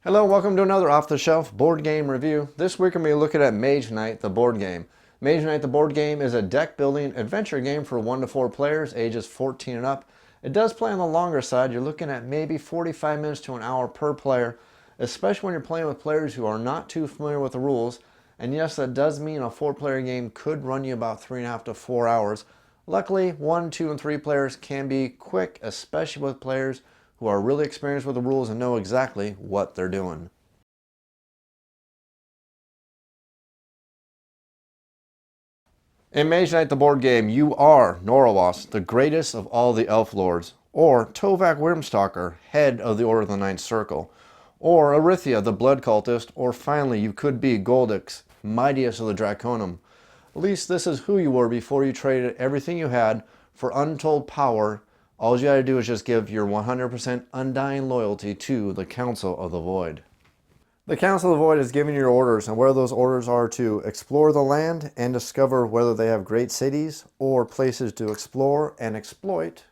Hello, welcome to another off-the-shelf board game review. This week we're going to be looking at Mage Knight, the board game. Mage Knight, the board game is a deck-building adventure game for 1 to 4 players, ages 14 and up. It does play on the longer side. You're looking at maybe 45 minutes to an hour per player, especially when you're playing with players who are not too familiar with the rules. And yes, that does mean a 4-player game could run you about 3.5 to 4 hours. Luckily, 1, 2, and 3 players can be quick, especially with players who are really experienced with the rules and know exactly what they're doing. In Mage Knight, the board game, you are Norowas, the greatest of all the Elf Lords, or Tovak Wyrmstalker, head of the Order of the Ninth Circle, or Arithia, the Blood Cultist, or finally you could be Goldix, mightiest of the Draconum. At least this is who you were before you traded everything you had for untold power. All you gotta do is just give your 100% undying loyalty to the Council of the Void. The Council of the Void is giving you your orders, and where those orders are to explore the land and discover whether they have great cities or places to explore and exploit.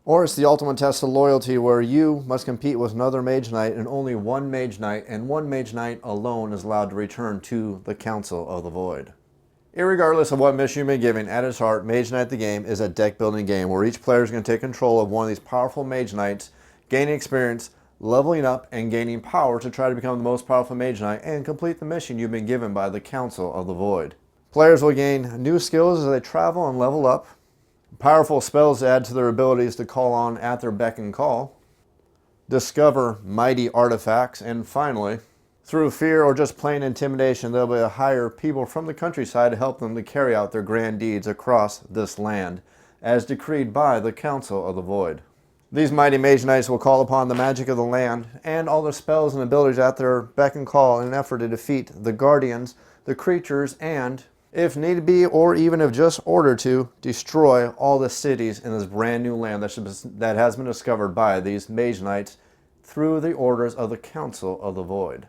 Or it's the ultimate test of loyalty where you must compete with another Mage Knight, and only one Mage Knight and one Mage Knight alone is allowed to return to the Council of the Void. Irregardless of what mission you've been given, at its heart, Mage Knight the game is a deck building game where each player is going to take control of one of these powerful Mage Knights, gaining experience, leveling up, and gaining power to try to become the most powerful Mage Knight and complete the mission you've been given by the Council of the Void. Players will gain new skills as they travel and level up, powerful spells to add to their abilities to call on at their beck and call, discover mighty artifacts, and finally, through fear or just plain intimidation, they'll be able to hire people from the countryside to help them to carry out their grand deeds across this land, as decreed by the Council of the Void. These mighty Mage Knights will call upon the magic of the land and all the spells and abilities at their beck and call in an effort to defeat the guardians, the creatures, and, if need be, or even if just ordered to, destroy all the cities in this brand new land that has been discovered by these Mage Knights through the orders of the Council of the Void.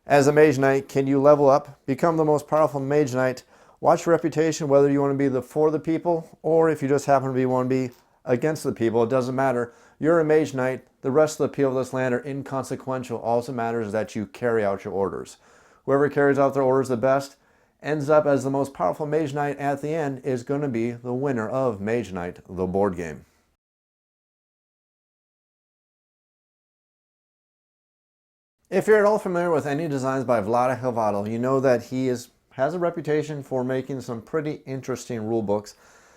As a Mage Knight, can you level up, become the most powerful Mage Knight, watch your reputation whether you want to be for the people or if you just happen to want to be against the people. It doesn't matter. You're a Mage Knight. The rest of the people of this land are inconsequential. All that matters is that you carry out your orders. Whoever carries out their orders the best ends up as the most powerful Mage Knight at the end is going to be the winner of Mage Knight, the board game. If you're at all familiar with any designs by Vlaada Helvadal, you know that he has a reputation for making some pretty interesting rule books.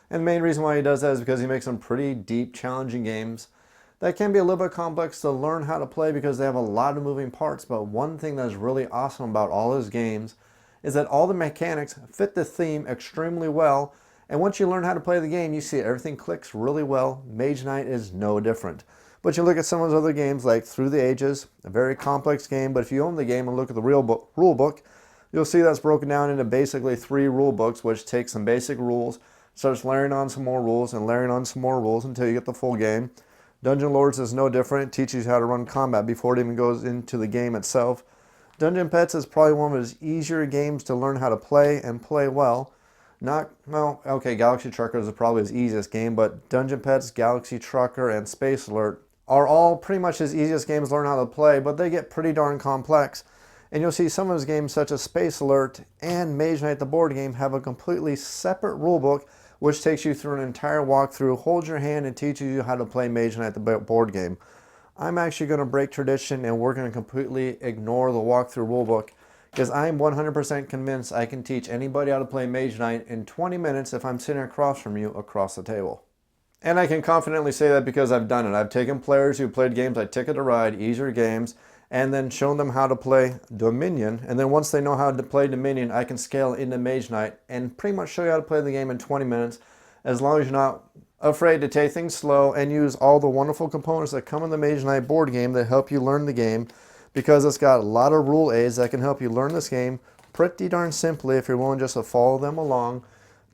And the main reason why he does that is because he makes some pretty deep, challenging games that can be a little bit complex to learn how to play because they have a lot of moving parts. But one thing that's really awesome about all his games is that all the mechanics fit the theme extremely well. And once you learn how to play the game, you see everything clicks really well. Mage Knight is no different. But you look at some of his other games like Through the Ages, a very complex game, but if you own the game and look at the rule book, you'll see that's broken down into basically 3 rule books, which take some basic rules, starts layering on some more rules and layering on some more rules until you get the full game. Dungeon Lords is no different. It teaches you how to run combat before it even goes into the game itself. Dungeon Pets is probably one of his easier games to learn how to play and play well. Galaxy Trucker is probably his easiest game, but Dungeon Pets, Galaxy Trucker, and Space Alert are all pretty much his easiest games to learn how to play, but they get pretty darn complex. And you'll see some of his games, such as Space Alert and Mage Knight the board game, have a completely separate rule book, which takes you through an entire walkthrough, holds your hand, and teaches you how to play Mage Knight the board game. I'm actually going to break tradition, and we're going to completely ignore the walkthrough rule book, because I'm 100% convinced I can teach anybody how to play Mage Knight in 20 minutes if I'm sitting across from you across the table. And I can confidently say that because I've done it. I've taken players who played games like Ticket to Ride, easier games, and then shown them how to play Dominion. And then once they know how to play Dominion, I can scale into Mage Knight and pretty much show you how to play the game in 20 minutes, as long as you're not afraid to take things slow and use all the wonderful components that come in the Mage Knight board game that help you learn the game, because it's got a lot of rule aids that can help you learn this game pretty darn simply if you're willing just to follow them along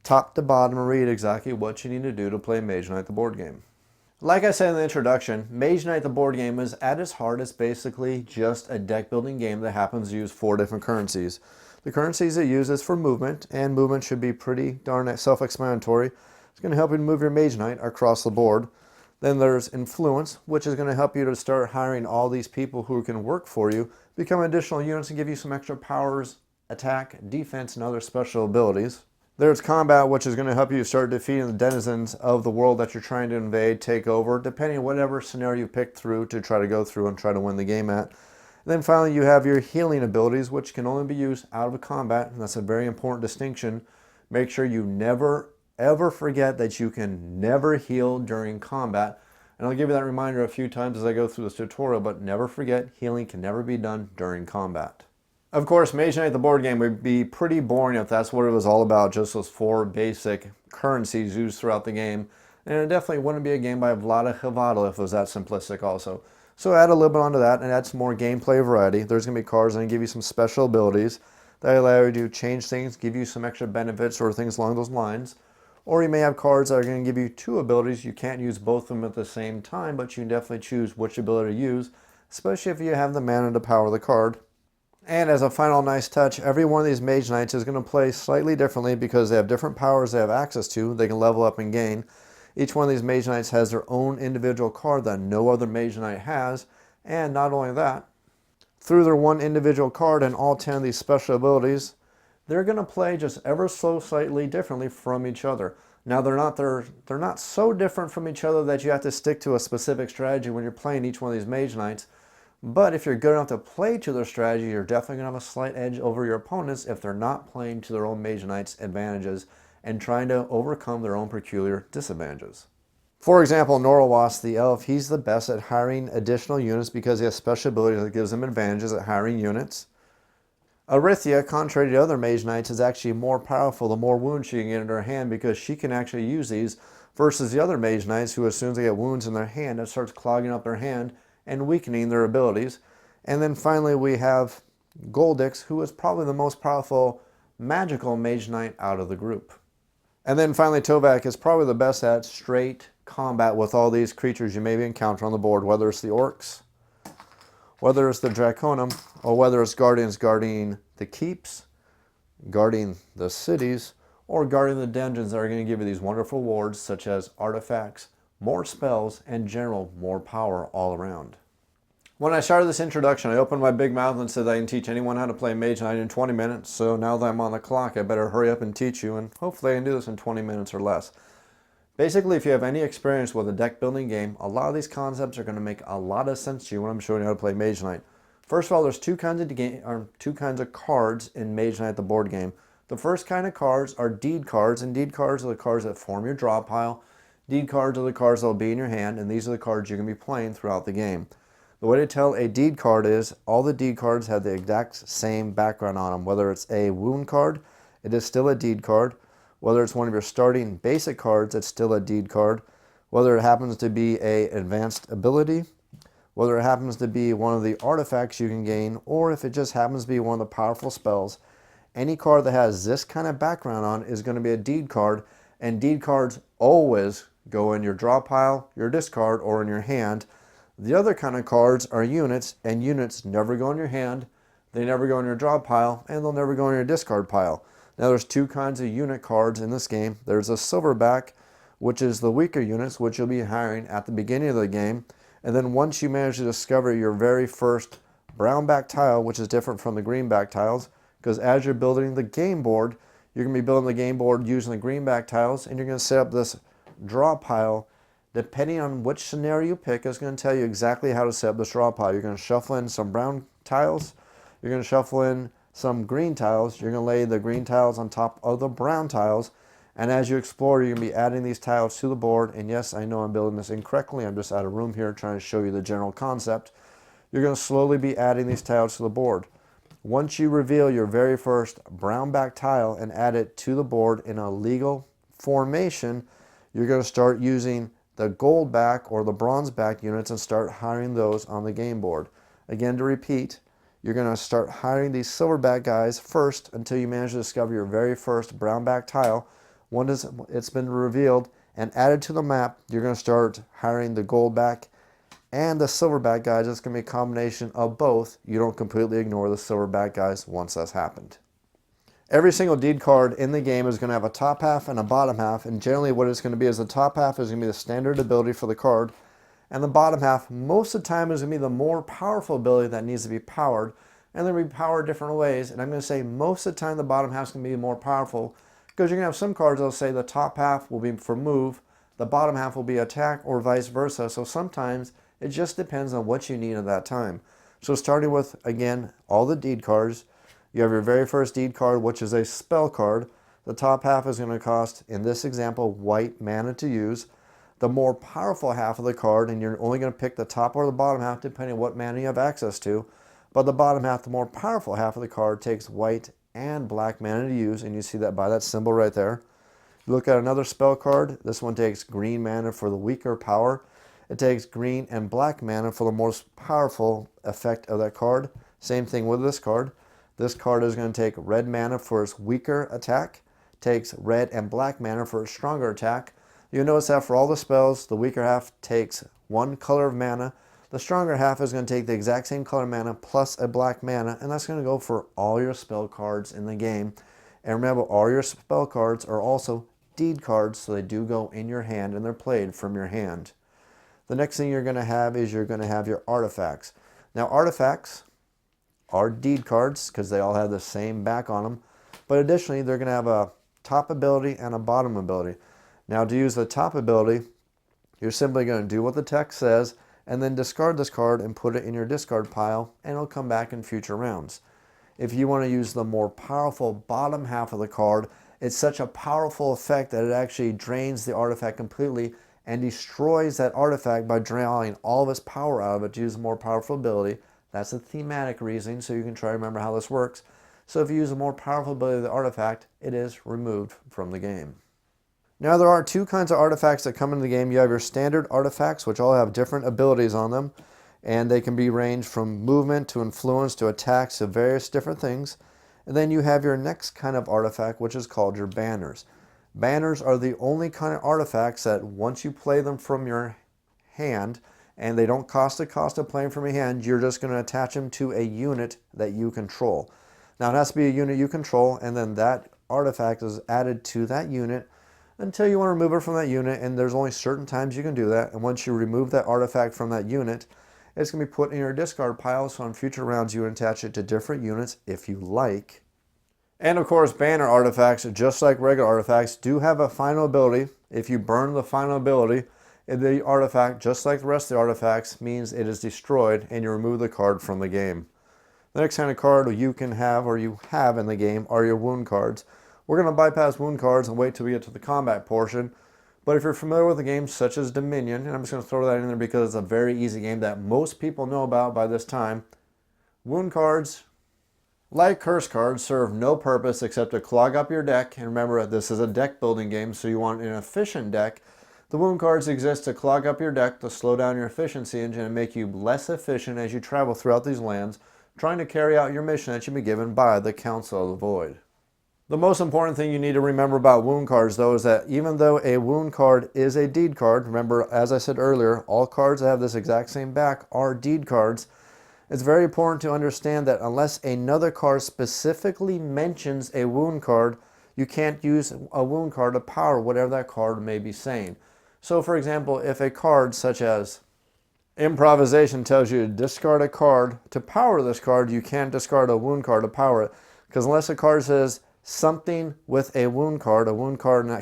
top to bottom and read exactly what you need to do to play Mage Knight the board game. Like I said in the introduction, Mage Knight the board game is at its heart is basically just a deck building game that happens to use 4 different currencies. The currencies it uses for movement, and movement should be pretty darn self-explanatory. It's going to help you move your Mage Knight across the board. Then there's influence, which is going to help you to start hiring all these people who can work for you, become additional units and give you some extra powers, attack, defense, and other special abilities. There's combat, which is going to help you start defeating the denizens of the world that you're trying to invade, take over, depending on whatever scenario you pick through to try to go through and try to win the game at. And then finally, you have your healing abilities, which can only be used out of combat, and that's a very important distinction. Make sure you never, ever forget that you can never heal during combat. And I'll give you that reminder a few times as I go through this tutorial, but never forget, healing can never be done during combat. Of course, Mage Knight the board game would be pretty boring if that's what it was all about, just those 4 basic currencies used throughout the game. And it definitely wouldn't be a game by Vlaada Chvátil if it was that simplistic also. So add a little bit onto that and add some more gameplay variety. There's going to be cards that are going to give you some special abilities that allow you to change things, give you some extra benefits or things along those lines. Or you may have cards that are going to give you 2 abilities. You can't use both of them at the same time, but you can definitely choose which ability to use, especially if you have the mana to power the card. And as a final nice touch, every one of these Mage Knights is going to play slightly differently because they have different powers they have access to. They can level up and gain. Each one of these Mage Knights has their own individual card that no other Mage Knight has. And not only that, through their one individual card and all 10 of these special abilities, they're going to play just ever so slightly differently from each other. Now, they're not so different from each other that you have to stick to a specific strategy when you're playing each one of these Mage Knights. But if you're good enough to play to their strategy, you're definitely going to have a slight edge over your opponents if they're not playing to their own Mage Knight's advantages and trying to overcome their own peculiar disadvantages. For example, Norwalwas, the elf, he's the best at hiring additional units because he has special abilities that gives him advantages at hiring units. Arithia, contrary to other Mage Knights, is actually more powerful the more wounds she can get in her hand because she can actually use these versus the other Mage Knights who, as soon as they get wounds in their hand, it starts clogging up their hand and weakening their abilities. And then finally we have Goldix, who is probably the most powerful magical Mage Knight out of the group. And then finally Tovak is probably the best at straight combat with all these creatures you maybe encounter on the board, whether it's the orcs, whether it's the Draconum, or whether it's guardians guarding the keeps, guarding the cities, or guarding the dungeons that are going to give you these wonderful wards such as artifacts, more spells, and general more power all around. When I started this introduction, I opened my big mouth and said I can teach anyone how to play Mage Knight in 20 minutes, so now that I'm on the clock, I better hurry up and teach you, and hopefully I can do this in 20 minutes or less. Basically, if you have any experience with a deck building game, a lot of these concepts are going to make a lot of sense to you when I'm showing you how to play Mage Knight. First of all, there's two kinds of cards in Mage Knight the board game. The first kind of cards are deed cards, and deed cards are the cards that form your draw pile. Deed cards are the cards that will be in your hand, and these are the cards you're going to be playing throughout the game. The way to tell a deed card is all the deed cards have the exact same background on them. Whether it's a wound card, it is still a deed card. Whether it's one of your starting basic cards, it's still a deed card. Whether it happens to be an advanced ability, whether it happens to be one of the artifacts you can gain, or if it just happens to be one of the powerful spells, any card that has this kind of background on is going to be a deed card, and deed cards always go in your draw pile, your discard, or in your hand. The other kind of cards are units, and units never go in your hand, they never go in your draw pile, and they'll never go in your discard pile. Now there's two kinds of unit cards in this game. There's a silverback, which is the weaker units, which you'll be hiring at the beginning of the game. And then once you manage to discover your very first brownback tile, which is different from the greenback tiles, because as you're building the game board, you're going to be building the game board using the greenback tiles, and you're going to set up this draw pile. Depending on which scenario you pick, it's going to tell you exactly how to set up this draw pile. You're going to shuffle in some brown tiles, you're going to shuffle in some green tiles, you're going to lay the green tiles on top of the brown tiles, and as you explore, you're going to be adding these tiles to the board. And yes, I know I'm building this incorrectly, I'm just out of room here trying to show you the general concept. You're going to slowly be adding these tiles to the board. Once you reveal your very first brownback tile and add it to the board in a legal formation, you're going to start using the gold back or the bronze back units and start hiring those on the game board. Again, to repeat, you're going to start hiring these silverback guys first until you manage to discover your very first brownback tile. Once it's been revealed and added to the map, you're going to start hiring the goldback and the silverback guys. It's going to be a combination of both. You don't completely ignore the silverback guys once that's happened. Every single deed card in the game is going to have a top half and a bottom half, and generally what it's going to be is the top half is going to be the standard ability for the card, and the bottom half most of the time is going to be the more powerful ability that needs to be powered, and they'll be powered different ways. And I'm going to say most of the time the bottom half is going to be more powerful, because you're going to have some cards that'll say the top half will be for move, the bottom half will be attack, or vice versa. So sometimes it just depends on what you need at that time. So starting with, again, all the deed cards, you have your very first deed card, which is a spell card. The top half is going to cost, in this example, white mana to use. The more powerful half of the card, and you're only going to pick the top or the bottom half depending on what mana you have access to, but the bottom half, the more powerful half of the card, takes white and black mana to use, and you see that by that symbol right there. You look at another spell card. This one takes green mana for the weaker power. It takes green and black mana for the most powerful effect of that card. Same thing with this card. This card is going to take red mana for its weaker attack, takes red and black mana for its stronger attack. You'll notice that for all the spells, the weaker half takes one color of mana. The stronger half is going to take the exact same color mana plus a black mana, and that's going to go for all your spell cards in the game. And remember, all your spell cards are also deed cards, so they do go in your hand and they're played from your hand. The next thing you're going to have is you're going to have your artifacts. Now, artifacts are deed cards because they all have the same back on them, but additionally they're going to have a top ability and a bottom ability. Now, to use the top ability, you're simply going to do what the text says and then discard this card and put it in your discard pile, and it'll come back in future rounds. If you want to use the more powerful bottom half of the card, it's such a powerful effect that it actually drains the artifact completely and destroys that artifact by drawing all of its power out of it to use a more powerful ability. That's a thematic reasoning, so you can try to remember how this works. So if you use a more powerful ability of the artifact, it is removed from the game. Now, there are two kinds of artifacts that come into the game. You have your standard artifacts, which all have different abilities on them, and they can be ranged from movement to influence to attacks to various different things. And then you have your next kind of artifact, which is called your banners. Banners are the only kind of artifacts that once you play them from your hand, and they don't cost the cost of playing from your hand, you're just going to attach them to a unit that you control. Now, it has to be a unit you control, and then that artifact is added to that unit until you want to remove it from that unit, and there's only certain times you can do that. And once you remove that artifact from that unit, it's going to be put in your discard pile, so on future rounds you attach it to different units if you like. And of course, banner artifacts, just like regular artifacts, do have a final ability. If you burn the final ability, the artifact, just like the rest of the artifacts, means it is destroyed and you remove the card from the game. The next kind of card you can have or you have in the game are your wound cards. We're going to bypass wound cards and wait till we get to the combat portion. But if you're familiar with a game such as Dominion, and I'm just going to throw that in there because it's a very easy game that most people know about by this time, wound cards, like curse cards, serve no purpose except to clog up your deck. And remember, this is a deck building game, so you want an efficient deck. The wound cards exist to clog up your deck, to slow down your efficiency engine and make you less efficient as you travel throughout these lands, trying to carry out your mission that you've been given by the Council of the Void. The most important thing you need to remember about wound cards, though, is that even though a wound card is a deed card, remember, as I said earlier, all cards that have this exact same back are deed cards. It's very important to understand that unless another card specifically mentions a wound card, you can't use a wound card to power whatever that card may be saying. So, for example, if a card such as Improvisation tells you to discard a card to power this card, you can't discard a wound card to power it. Because unless a card says something with a wound card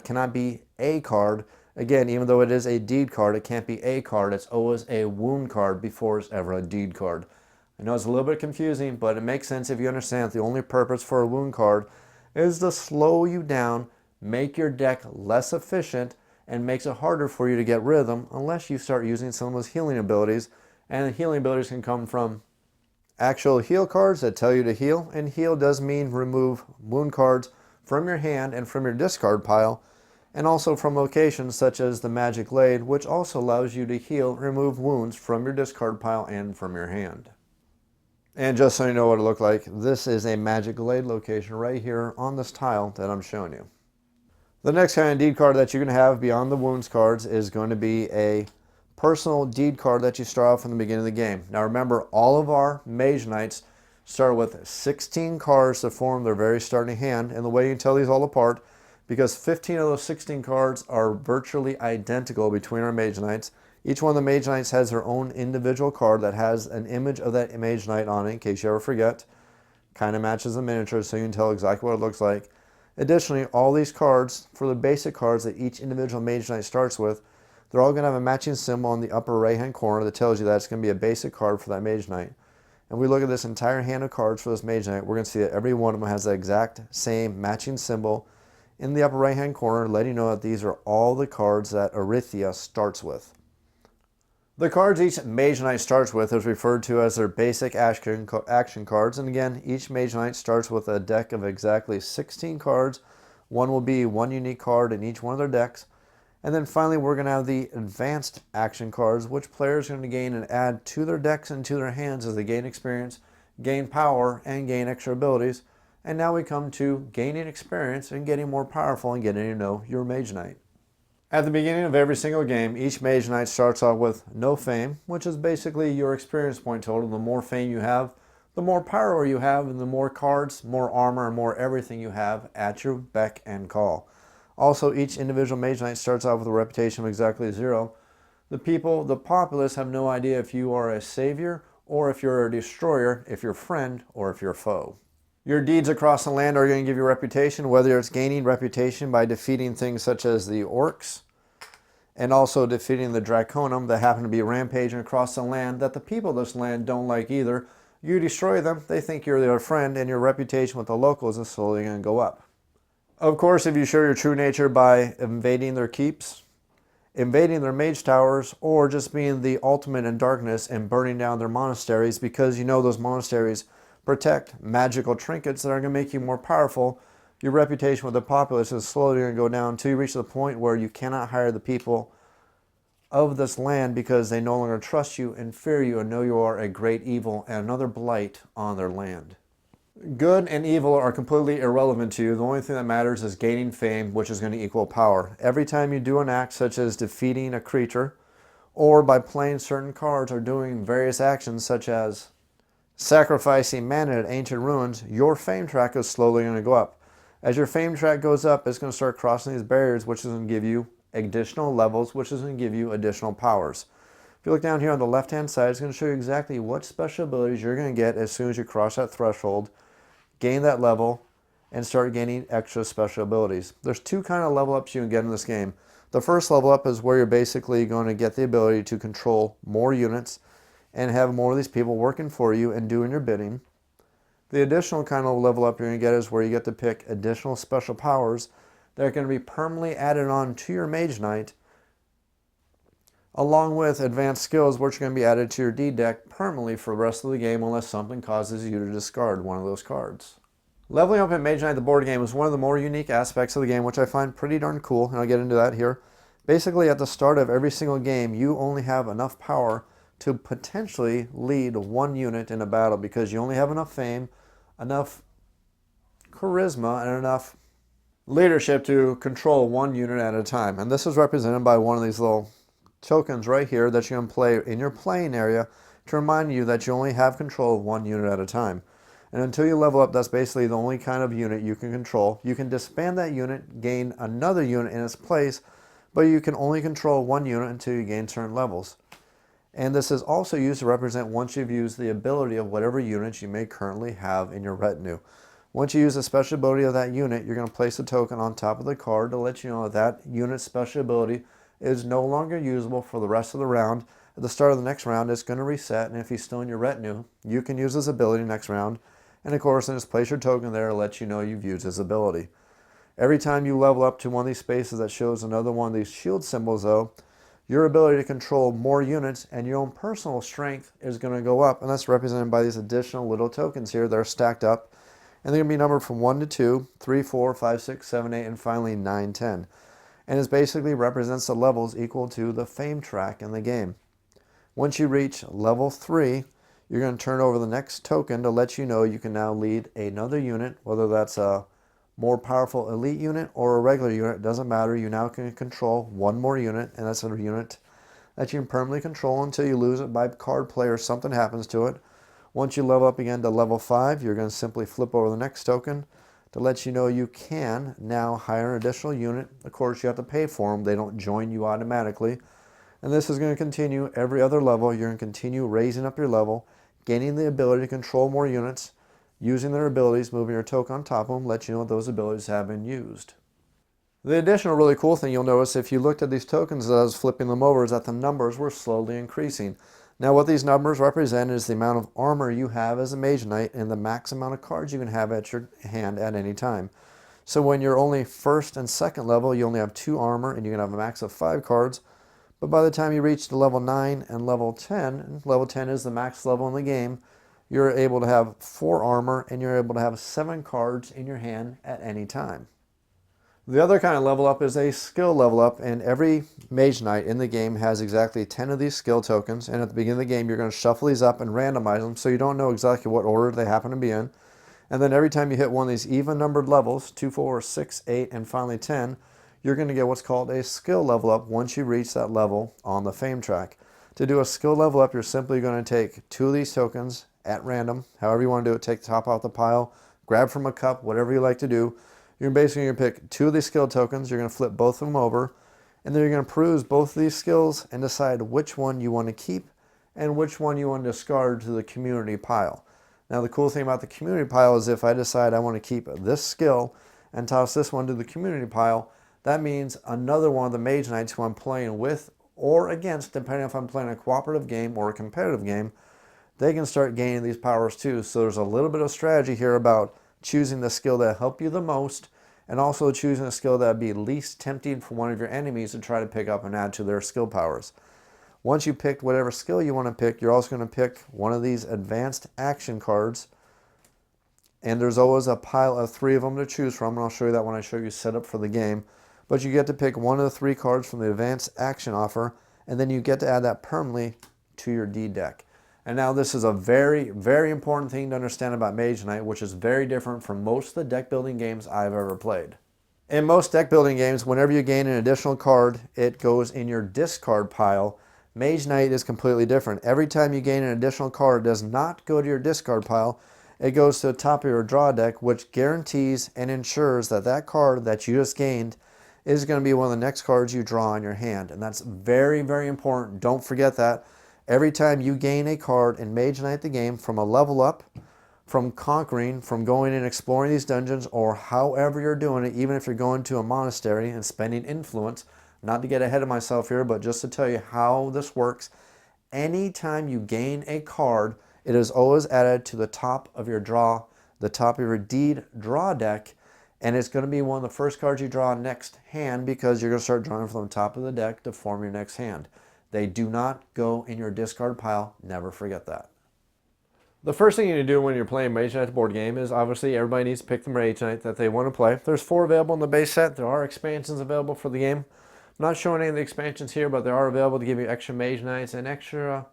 cannot be a card. Again, even though it is a deed card, it can't be a card. It's always a wound card before it's ever a deed card. I know it's a little bit confusing, but it makes sense if you understand that the only purpose for a wound card is to slow you down, make your deck less efficient, and makes it harder for you to get rid of them unless you start using some of those healing abilities. And the healing abilities can come from actual heal cards that tell you to heal, and heal does mean remove wound cards from your hand and from your discard pile, and also from locations such as the Magic Blade, which also allows you to heal, remove wounds from your discard pile and from your hand. And just so you know what it looked like, this is a Magic Blade location right here on this tile that I'm showing you. The next kind of deed card that you're going to have beyond the wounds cards is going to be a personal deed card that you start off from the beginning of the game. Now remember, all of our Mage Knights start with 16 cards to form their very starting hand. And the way you can tell these all apart, because 15 of those 16 cards are virtually identical between our Mage Knights. Each one of the Mage Knights has their own individual card that has an image of that Mage Knight on it, in case you ever forget. Kind of matches the miniature, so you can tell exactly what it looks like. Additionally, all these cards, for the basic cards that each individual Mage Knight starts with, they're all going to have a matching symbol on the upper right-hand corner that tells you that it's going to be a basic card for that Mage Knight. And we look at this entire hand of cards for this Mage Knight, we're going to see that every one of them has the exact same matching symbol in the upper right-hand corner, letting you know that these are all the cards that Arithia starts with. The cards each Mage Knight starts with is referred to as their basic action cards. And again, each Mage Knight starts with a deck of exactly 16 cards. One will be one unique card in each one of their decks. And then finally, we're going to have the advanced action cards, which players are going to gain and add to their decks and to their hands as they gain experience, gain power, and gain extra abilities. And now we come to gaining experience and getting more powerful and getting to know your Mage Knight. At the beginning of every single game, each Mage Knight starts off with no fame, which is basically your experience point total. The more fame you have, the more power you have, and the more cards, more armor, and more everything you have at your beck and call. Also, each individual Mage Knight starts off with a reputation of exactly 0. The people, the populace, have no idea if you are a savior or if you're a destroyer, if you're a friend or if you're a foe. Your deeds across the land are going to give you a reputation, whether it's gaining reputation by defeating things such as the orcs, and also defeating the Draconum that happen to be rampaging across the land that the people of this land don't like either. You destroy them, they think you're their friend, and your reputation with the locals is slowly going to go up. Of course, if you show your true nature by invading their keeps, invading their mage towers, or just being the ultimate in darkness and burning down their monasteries, because you know those monasteries protect magical trinkets that are going to make you more powerful, your reputation with the populace is slowly going to go down until you reach the point where you cannot hire the people of this land because they no longer trust you and fear you and know you are a great evil and another blight on their land. Good and evil are completely irrelevant to you. The only thing that matters is gaining fame, which is going to equal power. Every time you do an act such as defeating a creature, or by playing certain cards or doing various actions such as sacrificing mana at ancient ruins, your fame track is slowly going to go up. As your fame track goes up, it's going to start crossing these barriers, which is going to give you additional levels, which is going to give you additional powers. If you look down here on the left-hand side, it's going to show you exactly what special abilities you're going to get as soon as you cross that threshold, gain that level, and start gaining extra special abilities. There's two kind of level ups you can get in this game. The first level up is where you're basically going to get the ability to control more units and have more of these people working for you and doing your bidding. The additional kind of level up you're going to get is where you get to pick additional special powers that are going to be permanently added on to your Mage Knight, along with advanced skills which are going to be added to your D deck permanently for the rest of the game unless something causes you to discard one of those cards. Leveling up in Mage Knight the board game is one of the more unique aspects of the game, which I find pretty darn cool, and I'll get into that here. Basically, at the start of every single game, you only have enough power to potentially lead one unit in a battle because you only have enough fame, enough charisma, and enough leadership to control one unit at a time. And this is represented by one of these little tokens right here that you can play in your playing area to remind you that you only have control of one unit at a time. And until you level up, that's basically the only kind of unit you can control. You can disband that unit, gain another unit in its place, but you can only control one unit until you gain certain levels. And this is also used to represent once you've used the ability of whatever units you may currently have in your retinue. Once you use the special ability of that unit, you're going to place a token on top of the card to let you know that unit's special ability is no longer usable for the rest of the round. At the start of the next round, it's going to reset, and if he's still in your retinue, you can use his ability next round. And of course, then just place your token there to let you know you've used his ability. Every time you level up to one of these spaces that shows another one of these shield symbols, though, your ability to control more units and your own personal strength is going to go up, and that's represented by these additional little tokens here that are stacked up, and they're going to be numbered from 1 to 2, 3, 4, 5, 6, 7, 8, and finally 9, 10. And it basically represents the levels equal to the fame track in the game. Once you reach level 3, you're going to turn over the next token to let you know you can now lead another unit, whether that's a more powerful elite unit or a regular unit, it doesn't matter. You now can control one more unit, and that's a unit that you can permanently control until you lose it by card play or something happens to it. Once you level up again to level 5, you're going to simply flip over the next token to let you know you can now hire an additional unit. Of course, you have to pay for them. They don't join you automatically. And this is going to continue every other level. You're going to continue raising up your level, gaining the ability to control more units, using their abilities, moving your token on top of them, let you know what those abilities have been used. The additional really cool thing you'll notice if you looked at these tokens as I was flipping them over is that the numbers were slowly increasing. Now what these numbers represent is the amount of armor you have as a Mage Knight and the max amount of cards you can have at your hand at any time. So when you're only first and second level, you only have 2 armor and you can have a max of 5 cards. But by the time you reach the level 9 and level 10, and level 10 is the max level in the game, you're able to have 4 armor and you're able to have 7 cards in your hand at any time. The other kind of level up is a skill level up, and every Mage Knight in the game has exactly 10 of these skill tokens, and at the beginning of the game you're going to shuffle these up and randomize them so you don't know exactly what order they happen to be in. And then every time you hit one of these even numbered levels, 2, 4, 6, 8, and finally 10, you're going to get what's called a skill level up once you reach that level on the fame track. To do a skill level up, you're simply going to take 2 of these tokens at random, however you want to do it. Take the top off the pile, grab from a cup, whatever you like to do. You're basically going to pick 2 of these skill tokens, you're going to flip both of them over, and then you're going to peruse both of these skills and decide which one you want to keep and which one you want to discard to the community pile. Now the cool thing about the community pile is if I decide I want to keep this skill and toss this one to the community pile, that means another one of the Mage Knights who I'm playing with or against, depending if I'm playing a cooperative game or a competitive game, they can start gaining these powers too. So there's a little bit of strategy here about choosing the skill that help you the most and also choosing a skill that would be least tempting for one of your enemies to try to pick up and add to their skill powers. Once you pick whatever skill you want to pick, you're also going to pick one of these advanced action cards, and there's always a pile of 3 of them to choose from, and I'll show you that when I show you setup for the game. But you get to pick one of the 3 cards from the advanced action offer, and then you get to add that permanently to your D deck. And now this is a very, very important thing to understand about Mage Knight, which is very different from most of the deck building games I've ever played. In most deck building games, whenever you gain an additional card, it goes in your discard pile. Mage Knight is completely different. Every time you gain an additional card, it does not go to your discard pile. It goes to the top of your draw deck, which guarantees and ensures that that card that you just gained is going to be one of the next cards you draw in your hand. And that's very, very important. Don't forget that. Every time you gain a card in Mage Knight the game, from a level up, from conquering, from going and exploring these dungeons, or however you're doing it, even if you're going to a monastery and spending influence, not to get ahead of myself here, but just to tell you how this works, anytime you gain a card, it is always added to the top of your draw, the top of your deed draw deck, and it's going to be one of the first cards you draw next hand because you're going to start drawing from the top of the deck to form your next hand. They do not go in your discard pile. Never forget that. The first thing you need to do when you're playing Mage Knight board game is obviously everybody needs to pick the Mage Knight that they want to play. There's 4 available in the base set. There are expansions available for the game. I'm not showing any of the expansions here, but they are available to give you extra Mage Knights and extra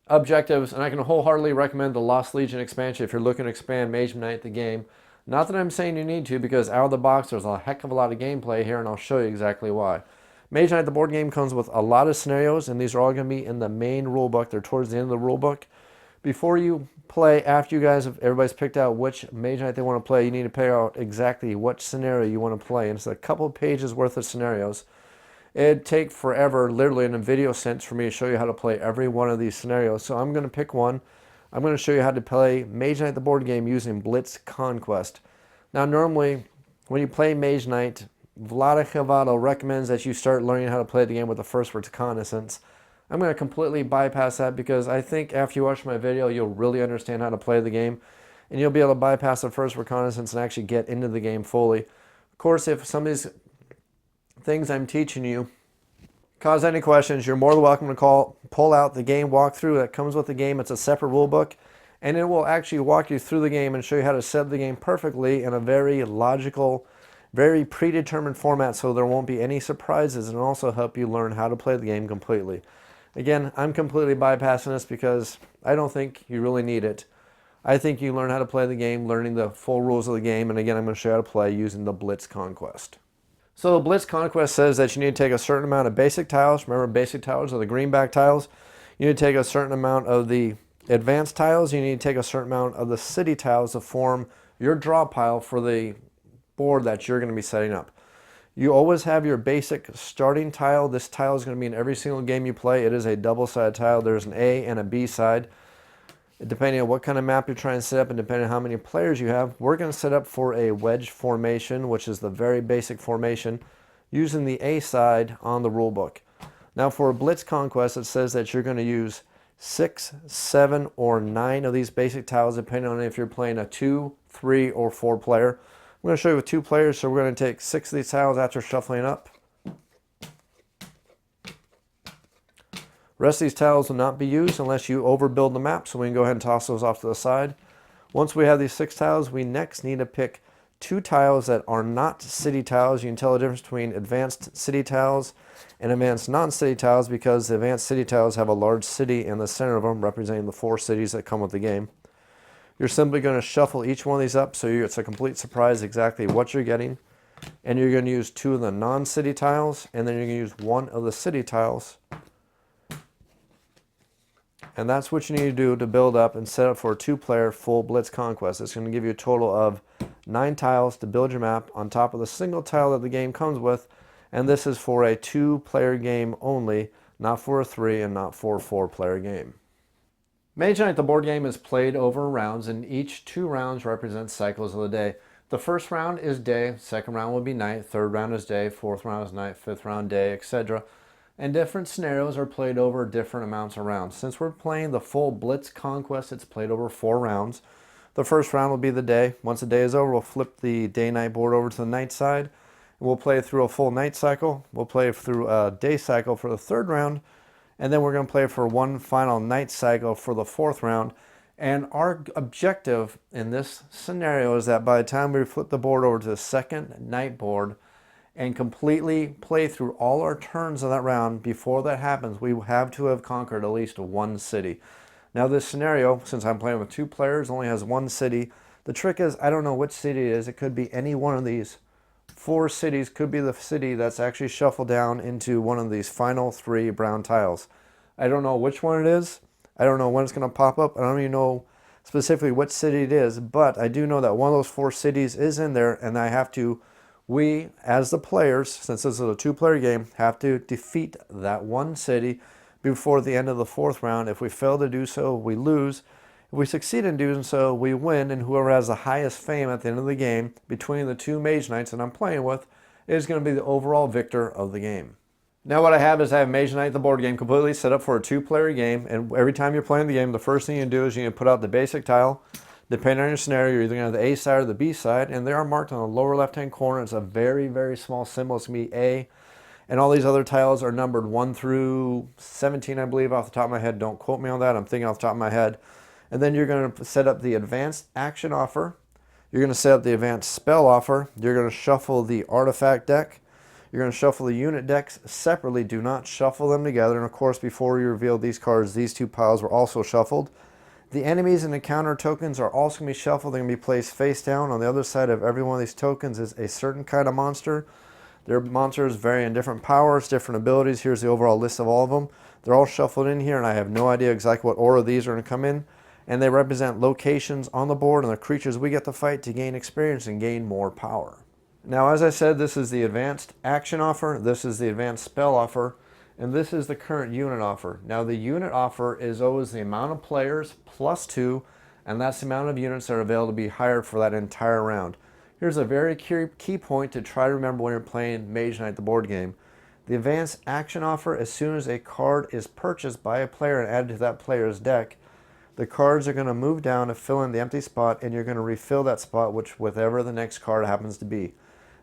objectives. And I can wholeheartedly recommend the Lost Legion expansion if you're looking to expand Mage Knight the game. Not that I'm saying you need to, because out of the box there's a heck of a lot of gameplay here, and I'll show you exactly why. Mage Knight the board game comes with a lot of scenarios, and these are all going to be in the main rulebook. They're towards the end of the rulebook. Before you play, after you guys have, everybody's picked out which Mage Knight they want to play, you need to pick out exactly what scenario you want to play. And it's a couple pages worth of scenarios. It'd take forever, literally in a video sense, for me to show you how to play every one of these scenarios. So I'm going to pick one. I'm going to show you how to play Mage Knight the board game using Blitz Conquest. Now normally, when you play Mage Knight, Vlada Chivado recommends that you start learning how to play the game with the first reconnaissance. I'm going to completely bypass that because I think after you watch my video, you'll really understand how to play the game. And you'll be able to bypass the first reconnaissance and actually get into the game fully. Of course, if some of these things I'm teaching you cause any questions, you're more than welcome to pull out the game walkthrough that comes with the game. It's a separate rule book, and it will actually walk you through the game and show you how to set the game perfectly in a very logical, very predetermined format, so there won't be any surprises, and also help you learn how to play the game completely. Again, I'm completely bypassing this because I don't think you really need it. I think you learn how to play the game, learning the full rules of the game, and again, I'm going to show you how to play using the Blitz Conquest. So the Blitz Conquest says that you need to take a certain amount of basic tiles. Remember, basic tiles are the greenback tiles. You need to take a certain amount of the advanced tiles, you need to take a certain amount of the city tiles to form your draw pile for the board that you're going to be setting up. You always have your basic starting tile. This tile is going to be in every single game you play. It is a double-sided tile. There's an A and a B side. Depending on what kind of map you're trying to set up and depending on how many players you have, we're going to set up for a wedge formation, which is the very basic formation, using the A side on the rule book. Now for a Blitz Conquest, it says that you're going to use 6, 7, or 9 of these basic tiles, depending on if you're playing a 2, 3, or 4 player. I'm going to show you with 2 players, so we're going to take 6 of these tiles after shuffling up. The rest of these tiles will not be used unless you overbuild the map, so we can go ahead and toss those off to the side. Once we have these 6 tiles, we next need to pick 2 tiles that are not city tiles. You can tell the difference between advanced city tiles and advanced non-city tiles because the advanced city tiles have a large city in the center of them, representing the 4 cities that come with the game. You're simply going to shuffle each one of these up so it's a complete surprise exactly what you're getting. And you're going to use 2 of the non-city tiles, and then you're going to use 1 of the city tiles. And that's what you need to do to build up and set up for a 2-player full Blitz Conquest. It's going to give you a total of 9 tiles to build your map on top of the single tile that the game comes with. And this is for a 2-player game only, not for a 3 and not for a 4-player game. Mage Knight, the board game, is played over rounds, and each 2 rounds represent cycles of the day. The first round is day, second round will be night, third round is day, fourth round is night, fifth round day, etc. And different scenarios are played over different amounts of rounds. Since we're playing the full Blitz Conquest, it's played over 4 rounds. The first round will be the day. Once the day is over, we'll flip the day-night board over to the night side. And we'll play through a full night cycle. We'll play through a day cycle for the 3rd round. And then we're going to play for one final night cycle for the 4th round. And our objective in this scenario is that by the time we flip the board over to the 2nd night board and completely play through all our turns of that round, before that happens, we have to have conquered at least 1 city. Now this scenario, since I'm playing with 2 players, only has 1 city. The trick is, I don't know which city it is. It could be any one of these 4 cities, could be the city that's actually shuffled down into one of these final 3 brown tiles. I don't know which one it is. I don't know when it's going to pop up. I don't even know specifically which city it is, but I do know that one of those 4 cities is in there, and we, as the players, since this is a 2-player game, have to defeat that 1 city before the end of the 4th round. If we fail to do so, we lose. If we succeed in doing so, we win, and whoever has the highest fame at the end of the game between the 2 Mage Knights that I'm playing with is going to be the overall victor of the game. Now what I have is I have Mage Knight, the board game, completely set up for a 2-player game, and every time you're playing the game, the first thing you do is you put out the basic tile. Depending on your scenario, you're either going to have the A side or the B side, and they are marked on the lower left-hand corner. It's a very, very small symbol. It's going to be A, and all these other tiles are numbered 1 through 17, I believe, off the top of my head. Don't quote me on that. I'm thinking off the top of my head. And then you're going to set up the advanced action offer. You're going to set up the advanced spell offer. You're going to shuffle the artifact deck. You're going to shuffle the unit decks separately. Do not shuffle them together. And of course, before you reveal these cards, these 2 piles were also shuffled. The enemies and encounter tokens are also going to be shuffled. They're going to be placed face down. On the other side of every one of these tokens is a certain kind of monster. Their monsters vary in different powers, different abilities. Here's the overall list of all of them. They're all shuffled in here, and I have no idea exactly what order these are going to come in. And they represent locations on the board and the creatures we get to fight to gain experience and gain more power. Now, as I said, this is the advanced action offer. This is the advanced spell offer. And this is the current unit offer. Now the unit offer is always the amount of players plus 2, and that's the amount of units that are available to be hired for that entire round. Here's a very key point to try to remember when you're playing Mage Knight, the board game. The advanced action offer, as soon as a card is purchased by a player and added to that player's deck, the cards are going to move down to fill in the empty spot, and you're going to refill that spot with whatever the next card happens to be.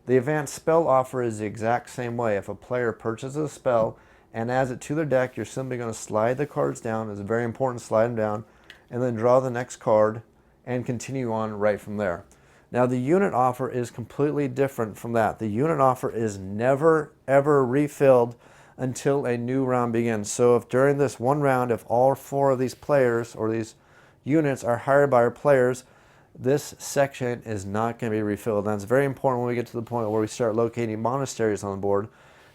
The advanced spell offer is the exact same way. If a player purchases a spell and adds it to their deck, you're simply going to slide the cards down. It's very important to slide them down, and then draw the next card and continue on right from there. Now the unit offer is completely different from that. The unit offer is never ever refilled until a new round begins. So if during this one round, if all 4 of these players or these units are hired by our players, this section is not going to be refilled. And that's very important when we get to the point where we start locating monasteries on the board,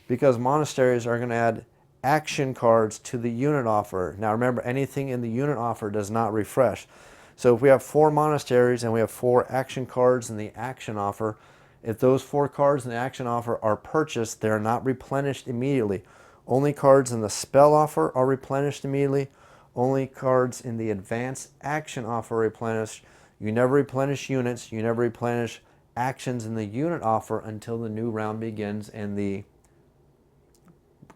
because monasteries are going to add action cards to the unit offer. Now remember, anything in the unit offer does not refresh. So if we have 4 monasteries and we have 4 action cards in the action offer, if those 4 cards in the action offer are purchased, they're not replenished immediately. Only cards in the spell offer are replenished immediately. Only cards in the advanced action offer are replenished. You never replenish units. You never replenish actions in the unit offer until the new round begins and the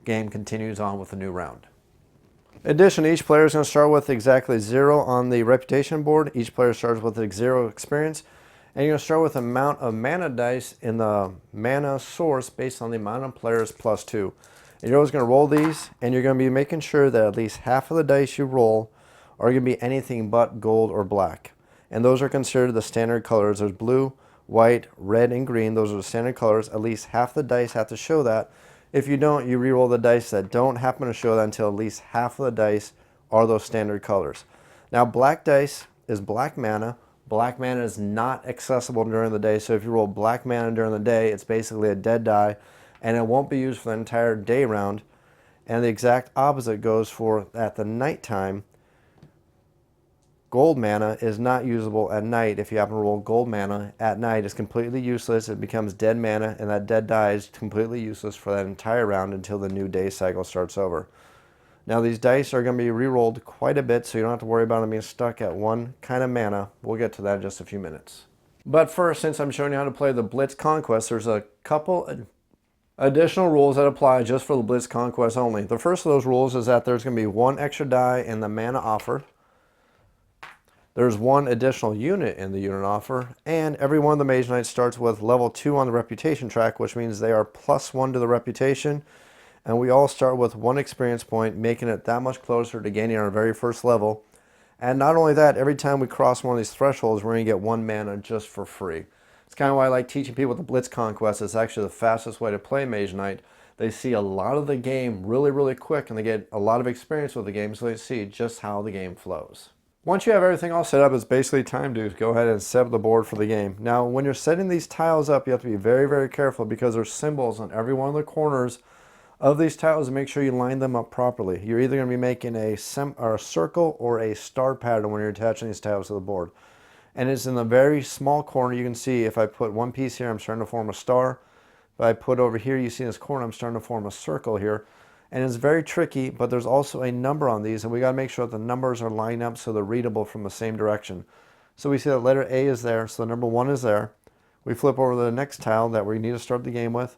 game continues on with a new round. In addition, each player is going to start with exactly 0 on the reputation board. Each player starts with 0 experience. And you're going to start with the amount of mana dice in the mana source based on the amount of players plus 2. And you're always going to roll these, and you're going to be making sure that at least half of the dice you roll are going to be anything but gold or black. And those are considered the standard colors. There's blue, white, red, and green. Those are the standard colors. At least half the dice have to show that. If you don't, you re-roll the dice that don't happen to show that until at least half of the dice are those standard colors. Now, black dice is black mana. Black mana is not accessible during the day, so if you roll black mana during the day, it's basically a dead die, and it won't be used for the entire day round. And the exact opposite goes for at the nighttime. Gold mana is not usable at night. If you happen to roll gold mana at night, it's completely useless. It becomes dead mana, and that dead die is completely useless for that entire round until the new day cycle starts over. Now these dice are going to be re-rolled quite a bit, so you don't have to worry about them being stuck at one kind of mana. We'll get to that in just a few minutes. But first, since I'm showing you how to play the Blitz Conquest, there's a couple additional rules that apply just for the Blitz Conquest only. The first of those rules is that there's going to be 1 extra die in the mana offer. There's 1 additional unit in the unit offer, and every one of the Mage Knights starts with level 2 on the reputation track, which means they are +1 to the reputation. And we all start with 1 experience point, making it that much closer to gaining our very first level. And not only that, every time we cross one of these thresholds, we're going to get 1 mana just for free. It's kind of why I like teaching people the Blitz Conquest. It's actually the fastest way to play Mage Knight. They see a lot of the game really, really quick, and they get a lot of experience with the game, so they see just how the game flows. Once you have everything all set up, it's basically time to go ahead and set up the board for the game. Now, when you're setting these tiles up, you have to be very, very careful because there's symbols on every one of the corners of these tiles, and make sure you line them up properly. You're either going to be making a circle or a star pattern when you're attaching these tiles to the board. And it's in the very small corner. You can see if I put 1 piece here, I'm starting to form a star. If I put over here, you see in this corner, I'm starting to form a circle here. And it's very tricky, but there's also a number on these, and we got to make sure that the numbers are lined up so they're readable from the same direction. So we see that letter A is there, so the number 1 is there. We flip over to the next tile that we need to start the game with.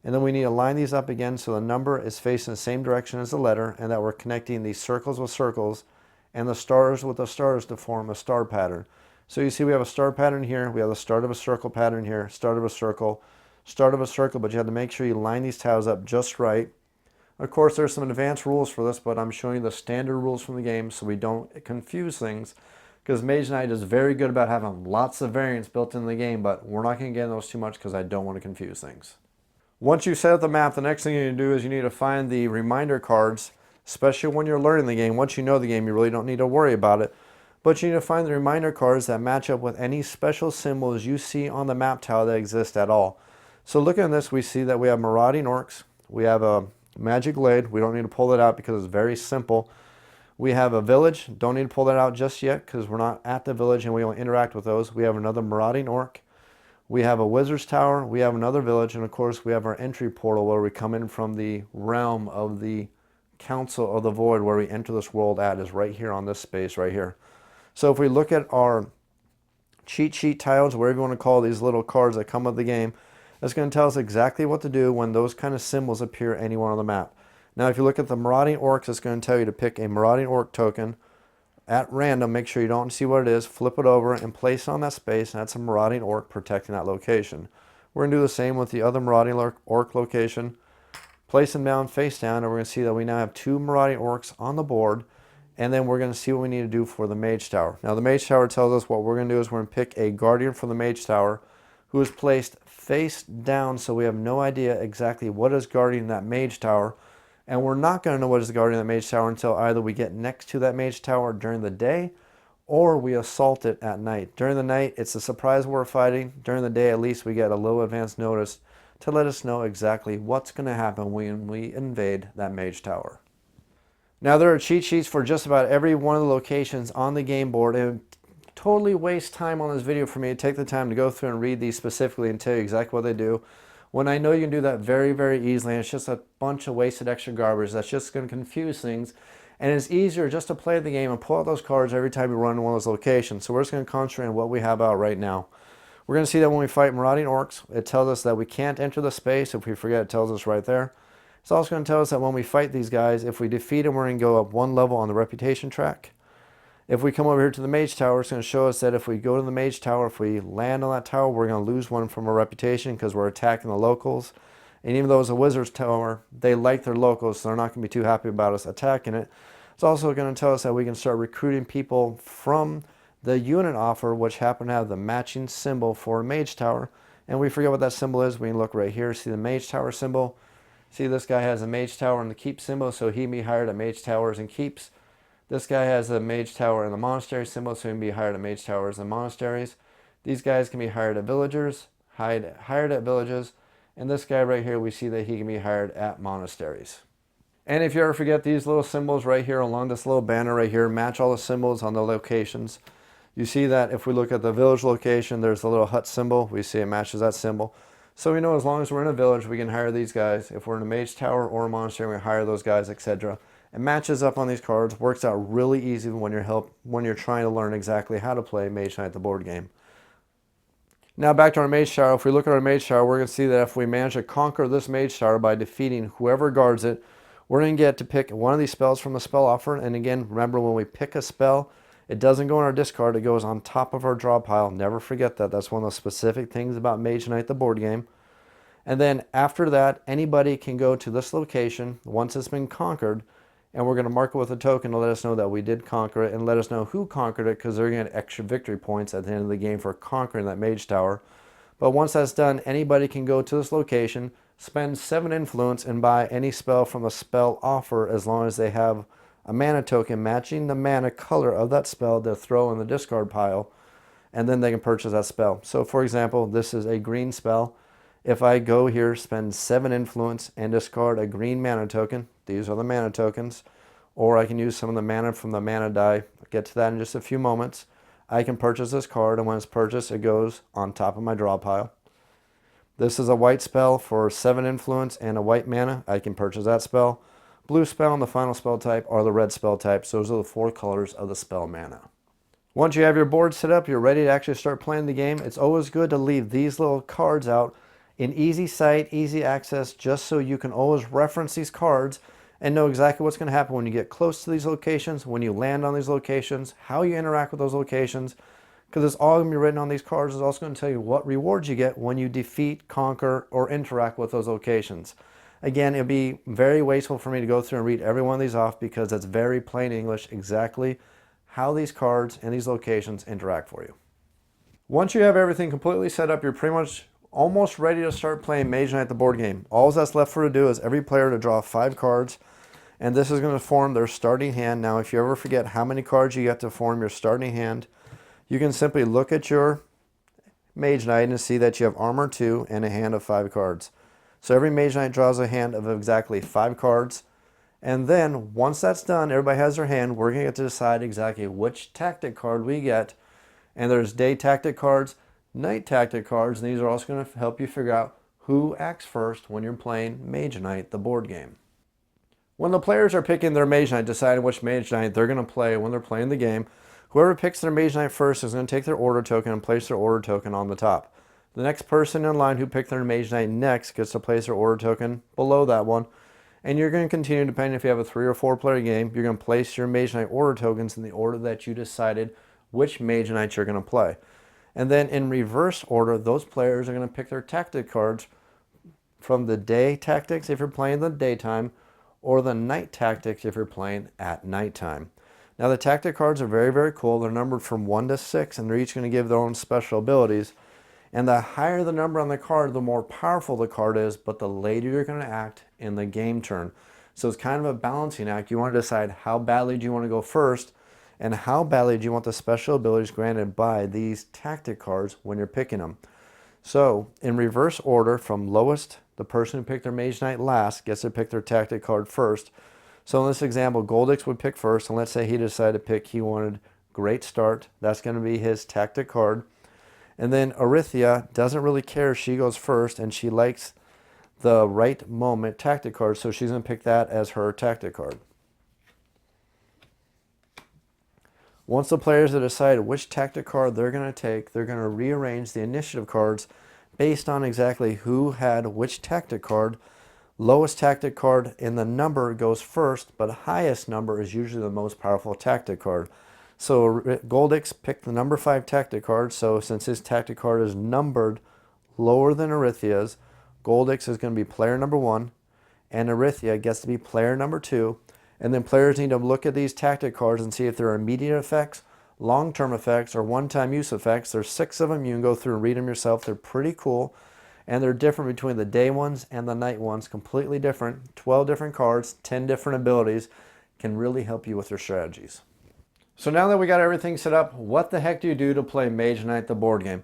And then we need to line these up again so the number is facing the same direction as the letter, and that we're connecting these circles with circles and the stars with the stars to form a star pattern. So you see we have a star pattern here, we have the start of a circle pattern here, start of a circle, but you have to make sure you line these tiles up just right. Of course, there's some advanced rules for this, but I'm showing you the standard rules from the game so we don't confuse things, because Mage Knight is very good about having lots of variants built in the game, but we're not going to get into those too much because I don't want to confuse things. Once you set up the map, the next thing you need to do is you need to find the reminder cards, especially when you're learning the game. Once you know the game, you really don't need to worry about it. But you need to find the reminder cards that match up with any special symbols you see on the map tile that exist at all. So looking at this, we see that we have marauding orcs. We have a magic blade. We don't need to pull that out because it's very simple. We have a village. Don't need to pull that out just yet because we're not at the village and we don't interact with those. We have another marauding orc. We have a wizard's tower, we have another village, and of course we have our entry portal where we come in from the realm of the Council of the Void, where we enter this world at, is right here on this space right here. So if we look at our cheat sheet tiles, whatever you want to call these little cards that come with the game, that's going to tell us exactly what to do when those kind of symbols appear anywhere on the map. Now if you look at the marauding orcs, it's going to tell you to pick a marauding orc token at random. Make sure you don't see what it is, flip it over and place it on that space, and that's a marauding orc protecting that location. We're going to do the same with the other marauding orc location. Place them down face down, and we're going to see that we now have 2 marauding orcs on the board, and then we're going to see what we need to do for the mage tower. Now the mage tower tells us what we're going to do is we're going to pick a guardian for the mage tower who is placed face down, so we have no idea exactly what is guarding that mage tower. And we're not going to know what is guarding that mage tower until either we get next to that mage tower during the day or we assault it at night. During the night, it's a surprise we're fighting. During the day, at least, we get a little advance notice to let us know exactly what's going to happen when we invade that mage tower. Now there are cheat sheets for just about every one of the locations on the game board. It would totally waste time on this video for me to take the time to go through and read these specifically and tell you exactly what they do, when I know you can do that very, very easily, and it's just a bunch of wasted extra garbage that's just going to confuse things. And it's easier just to play the game and pull out those cards every time you run to one of those locations. So we're just going to concentrate on what we have out right now. We're going to see that when we fight marauding orcs, it tells us that we can't enter the space. If we forget, it tells us right there. It's also going to tell us that when we fight these guys, if we defeat them, we're going to go up one level on the reputation track. If we come over here to the mage tower, it's going to show us that if we go to the mage tower, if we land on that tower, we're going to lose one from our reputation because we're attacking the locals. And even though it's a wizard's tower, they like their locals, so they're not going to be too happy about us attacking it. It's also going to tell us that we can start recruiting people from the unit offer, which happen to have the matching symbol for a mage tower. And we forget what that symbol is. We can look right here, see the mage tower symbol. See, this guy has a mage tower and the keep symbol, so he can be hired at mage towers and keeps. This guy has a mage tower and the monastery symbol, so he can be hired at mage towers and monasteries. These guys can be hired at villagers, hired at villages. And this guy right here, we see that he can be hired at monasteries. And if you ever forget, these little symbols right here along this little banner right here match all the symbols on the locations. You see that if we look at the village location, there's the little hut symbol. We see it matches that symbol. So we know as long as we're in a village, we can hire these guys. If we're in a mage tower or a monastery, we hire those guys, etc. It matches up on these cards. Works out really easy when you're trying to learn exactly how to play Mage Knight the board game. Now back to our mage tower. If we look at our mage tower, we're going to see that if we manage to conquer this mage tower by defeating whoever guards it, we're going to get to pick one of these spells from the spell offer. And again, remember, when we pick a spell, it doesn't go in our discard. It goes on top of our draw pile. Never forget that. That's one of the specific things about Mage Knight the board game. And then after that, anybody can go to this location once it's been conquered, and we're going to mark it with a token to let us know that we did conquer it and let us know who conquered it, because they're going to get extra victory points at the end of the game for conquering that mage tower. But once that's done, anybody can go to this location, spend 7 influence, and buy any spell from the spell offer as long as they have a mana token matching the mana color of that spell to throw in the discard pile, and then they can purchase that spell. So for example, this is a green spell. If I go here, spend 7 influence, and discard a green mana token, these are the mana tokens, or I can use some of the mana from the mana die. I'll get to that in just a few moments. I can purchase this card, and when it's purchased, it goes on top of my draw pile. This is a white spell for 7 influence and a white mana. I can purchase that spell. Blue spell and the final spell type are the red spell types. Those are the 4 colors of the spell mana. Once you have your board set up, you're ready to actually start playing the game. It's always good to leave these little cards out in easy sight, easy access, just so you can always reference these cards and know exactly what's going to happen when you get close to these locations, when you land on these locations, how you interact with those locations, because it's all going to be written on these cards. It's also going to tell you what rewards you get when you defeat, conquer, or interact with those locations. Again, it'd be very wasteful for me to go through and read every one of these off, because it's very plain English exactly how these cards and these locations interact for you. Once you have everything completely set up, you're pretty much almost ready to start playing Mage Knight the board game. All that's left for to do is every player to draw 5 cards, and this is going to form their starting hand. Now, if you ever forget how many cards you get to form your starting hand, you can simply look at your Mage Knight and see that you have armor 2 and a hand of 5 cards. So every Mage Knight draws a hand of exactly 5 cards. And then once that's done, everybody has their hand, we're going to get to decide exactly which tactic card we get. And there's day tactic cards, night tactic cards, and these are also going to help you figure out who acts first when you're playing Mage Knight the board game. When the players are picking their Mage Knight, deciding which Mage Knight they're going to play when they're playing the game, whoever picks their Mage Knight first is going to take their order token and place their order token on the top. The next person in line who picked their Mage Knight next gets to place their order token below that one. And you're going to continue, depending if you have a 3 or 4 player game, you're going to place your Mage Knight order tokens in the order that you decided which Mage Knight you're going to play. And then in reverse order, those players are going to pick their tactic cards from the day tactics if you're playing the daytime, or the night tactics if you're playing at nighttime. Now the tactic cards are very, very cool. They're numbered from 1 to 6, and they're each going to give their own special abilities. And the higher the number on the card, the more powerful the card is, but the later you're going to act in the game turn. So it's kind of a balancing act. You want to decide how badly do you want to go first, and how badly do you want the special abilities granted by these tactic cards when you're picking them. So in reverse order from lowest, the person who picked their Mage Knight last gets to pick their tactic card first. So in this example, Goldix would pick first, and let's say he decided to pick, he wanted Great Start. That's going to be his tactic card. And then Arithia doesn't really care. She goes first, and she likes the Right Moment tactic card, so she's going to pick that as her tactic card. Once the players have decided which tactic card they're going to take, they're going to rearrange the initiative cards based on exactly who had which tactic card. Lowest tactic card in the number goes first, but highest number is usually the most powerful tactic card. So Goldix picked the number 5 tactic card, so since his tactic card is numbered lower than Arithia's, Goldix is going to be player number 1, and Arithia gets to be player number 2. And then players need to look at these tactic cards and see if there are immediate effects, long-term effects, or one-time use effects. There's 6 of them. You can go through and read them yourself. They're pretty cool. And they're different between the day ones and the night ones. Completely different. 12 different cards, 10 different abilities. Can really help you with your strategies. So now that we got everything set up, what the heck do you do to play Mage Knight the board game?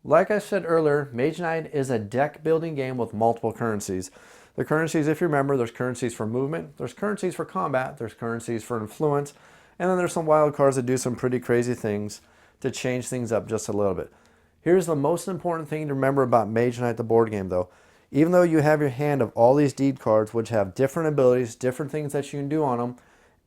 Like I said earlier, Mage Knight is a deck building game with multiple currencies. The currencies, if you remember, there's currencies for movement, there's currencies for combat, there's currencies for influence, and then there's some wild cards that do some pretty crazy things to change things up just a little bit. Here's the most important thing to remember about Mage Knight the board game though. Even though you have your hand of all these deed cards which have different abilities, different things that you can do on them,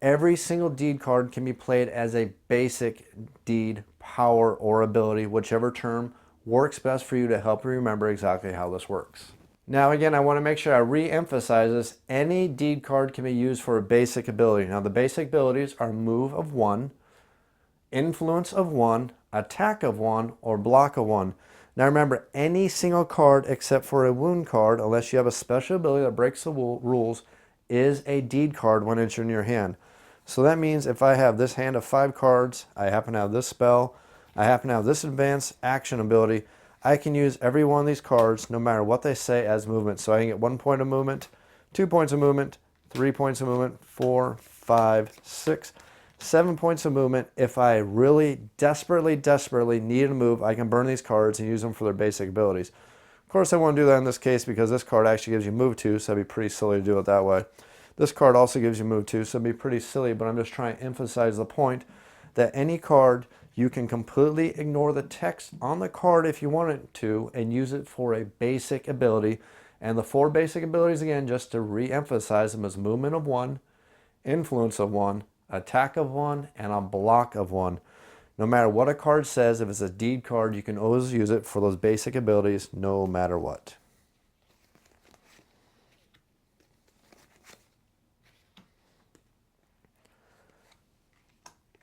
every single deed card can be played as a basic deed, power, or ability, whichever term works best for you to help you remember exactly how this works. Now again, I want to make sure I re-emphasize this. Any deed card can be used for a basic ability. Now the basic abilities are move of 1, influence of 1, attack of 1, or block of 1. Now remember, any single card except for a wound card, unless you have a special ability that breaks the rules, is a deed card when it's in your hand. So that means if I have this hand of 5 cards, I happen to have this spell, I happen to have this advanced action ability, I can use every one of these cards, no matter what they say, as movement. So I can get 1 point of movement, 2 points of movement, 3 points of movement, 4, 5, 6, 7 points of movement. If I really desperately need to move, I can burn these cards and use them for their basic abilities. Of course, I won't do that in this case because this card actually gives you move 2, so it'd be pretty silly to do it that way. This card also gives you move 2, so it'd be pretty silly, but I'm just trying to emphasize the point that any card, you can completely ignore the text on the card if you wanted to and use it for a basic ability. And the 4 basic abilities, again, just to re-emphasize them, is movement of 1, influence of 1, attack of 1, and a block of 1. No matter what a card says, if it's a deed card, you can always use it for those basic abilities no matter what.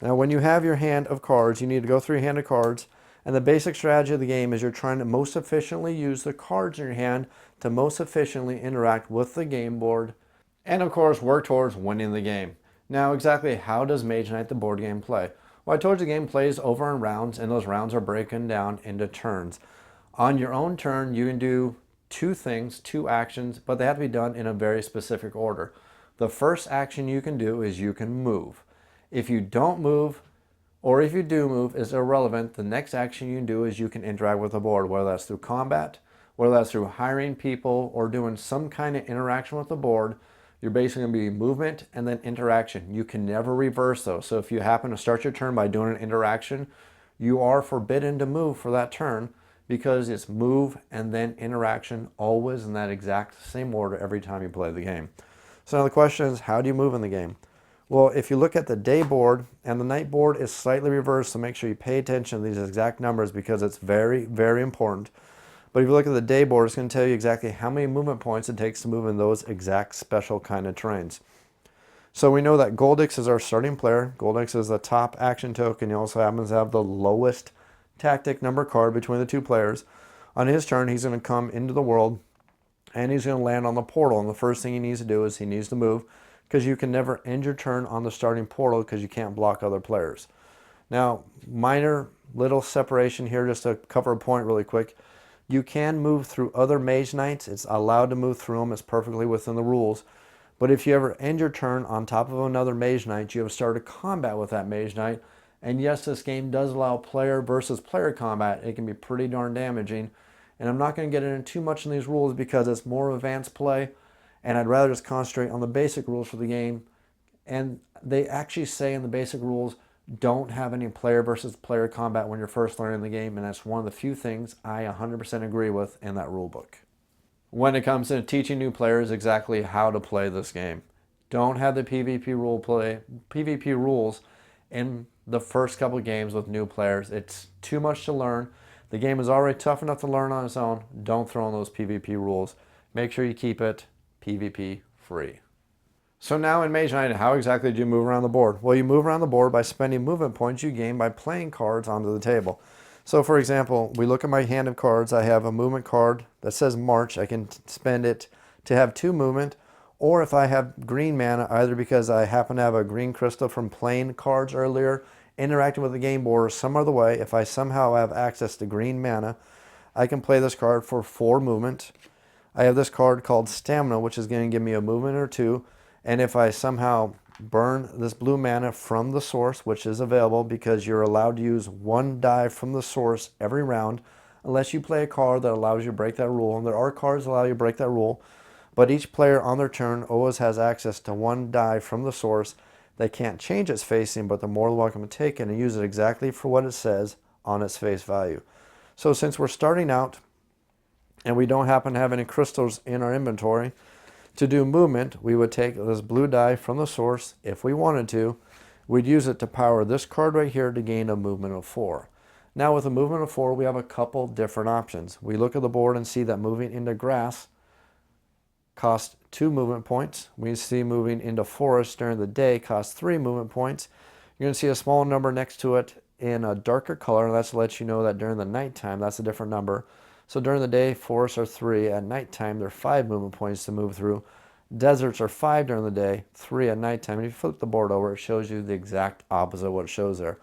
Now when you have your hand of cards, you need to go through your hand of cards, and the basic strategy of the game is you're trying to most efficiently use the cards in your hand to most efficiently interact with the game board, and of course work towards winning the game. Now exactly how does Mage Knight the board game play? Well, I told you the game plays over in rounds, and those rounds are broken down into turns. On your own turn, you can do 2 things, 2 actions, but they have to be done in a very specific order. The first action you can do is you can move. If you don't move, or if you do move, is irrelevant. The next action you can do is you can interact with the board, whether that's through combat, whether that's through hiring people, or doing some kind of interaction with the board. You're basically going to be movement and then interaction. You can never reverse those. So if you happen to start your turn by doing an interaction, you are forbidden to move for that turn because it's move and then interaction, always in that exact same order every time you play the game. So now the question is, how do you move in the game? Well, if you look at the day board, and the night board is slightly reversed, so make sure you pay attention to these exact numbers because it's very, very important. But if you look at the day board, it's going to tell you exactly how many movement points it takes to move in those exact special kind of terrains. So we know that Goldix is our starting player. Goldix is the top action token. He also happens to have the lowest tactic number card between the 2 players. On his turn, he's going to come into the world, and he's going to land on the portal. And the first thing he needs to do is he needs to move, because you can never end your turn on the starting portal because you can't block other players. Now, minor little separation here just to cover a point really quick. You can move through other Mage Knights. It's allowed to move through them. It's perfectly within the rules. But if you ever end your turn on top of another Mage Knight, you have started combat with that Mage Knight. And yes, this game does allow player versus player combat. It can be pretty darn damaging. And I'm not going to get into too much in these rules because it's more advanced play, and I'd rather just concentrate on the basic rules for the game. And they actually say in the basic rules, don't have any player versus player combat when you're first learning the game, and that's one of the few things I 100% agree with in that rule book. When it comes to teaching new players exactly how to play this game, don't have the PvP rules in the first couple of games with new players. It's too much to learn. The game is already tough enough to learn on its own. Don't throw in those PvP rules. Make sure you keep it PvP free. So now in Mage Knight, how exactly do you move around the board? Well, you move around the board by spending movement points you gain by playing cards onto the table. So for example, we look at my hand of cards. I have a movement card that says March. I can spend it to have 2 movement, or if I have green mana, either because I happen to have a green crystal from playing cards earlier, interacting with the game board, or some other way, if I somehow have access to green mana, I can play this card for 4 movement. I have this card called Stamina, which is going to give me a movement or 2. And if I somehow burn this blue mana from the source, which is available because you're allowed to use 1 die from the source every round, unless you play a card that allows you to break that rule. And there are cards that allow you to break that rule, but each player on their turn always has access to 1 die from the source. They can't change its facing, but they're more than welcome to take it and use it exactly for what it says on its face value. So since we're starting out and we don't happen to have any crystals in our inventory, to do movement, we would take this blue die from the source. If we wanted to, we'd use it to power this card right here to gain a movement of 4. Now with a movement of 4, we have a couple different options. We look at the board and see that moving into grass costs 2 movement points. We see moving into forest during the day costs 3 movement points. You're going to see a small number next to it in a darker color. That's to let you know that during the nighttime, that's a different number. So during the day, forests are 3. At nighttime, they're 5 movement points to move through. Deserts are 5 during the day, 3 at nighttime. And if you flip the board over, it shows you the exact opposite of what it shows there.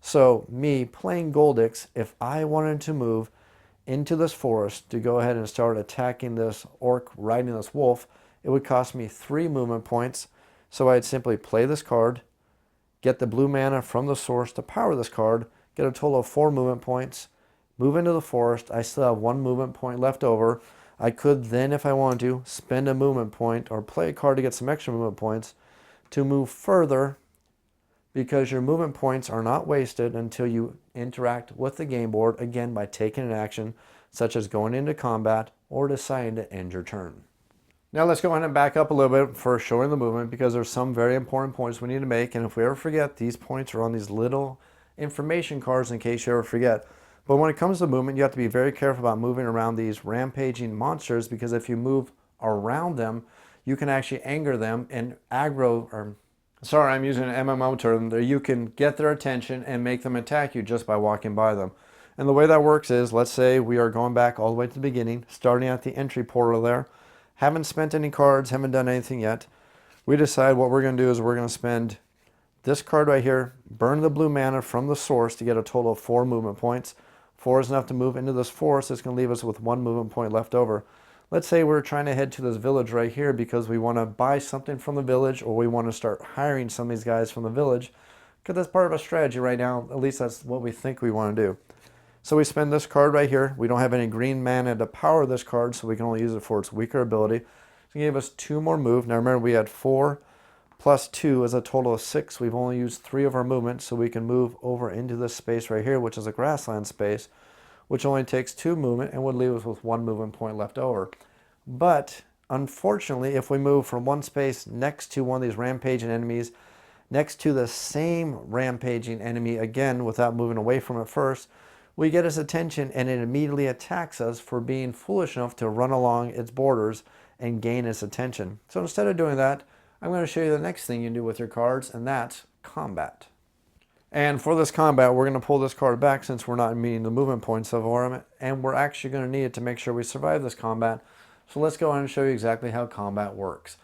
So me playing Goldix, if I wanted to move into this forest to go ahead and start attacking this orc riding this wolf, it would cost me 3 movement points. So I'd simply play this card, get the blue mana from the source to power this card, get a total of 4 movement points, move into the forest. I still have 1 movement point left over. I could then, if I wanted to, spend a movement point or play a card to get some extra movement points to move further, because your movement points are not wasted until you interact with the game board, again by taking an action such as going into combat or deciding to end your turn. Now let's go ahead and back up a little bit for showing the movement, because there's some very important points we need to make, and if we ever forget, these points are on these little information cards in case you ever forget. But when it comes to movement, you have to be very careful about moving around these rampaging monsters, because if you move around them, you can actually anger them and aggro, or sorry, I'm using an MMO term, there you can get their attention and make them attack you just by walking by them. And the way that works is, let's say we are going back all the way to the beginning, starting at the entry portal there, haven't spent any cards, haven't done anything yet. We decide what we're going to do is we're going to spend this card right here, burn the blue mana from the source to get a total of 4 movement points. 4 is enough to move into this forest. It's going to leave us with 1 movement point left over. Let's say we're trying to head to this village right here because we want to buy something from the village, or we want to start hiring some of these guys from the village, because that's part of a strategy right now. At least that's what we think we want to do. So we spend this card right here. We don't have any green mana to power this card, so we can only use it for its weaker ability. So it gave us 2 more move. Now remember, we had 4 plus 2 is a total of 6. We've only used 3 of our movement, so we can move over into this space right here, which is a grassland space, which only takes 2 movement and would leave us with 1 movement point left over. But unfortunately, if we move from one space next to one of these rampaging enemies, next to the same rampaging enemy again without moving away from it first, we get his attention and it immediately attacks us for being foolish enough to run along its borders and gain its attention. So instead of doing that, I'm going to show you the next thing you can do with your cards, and that's combat. And for this combat, we're going to pull this card back since we're not meeting the movement points of our, and we're actually going to need it to make sure we survive this combat. So let's go ahead and show you exactly how combat works.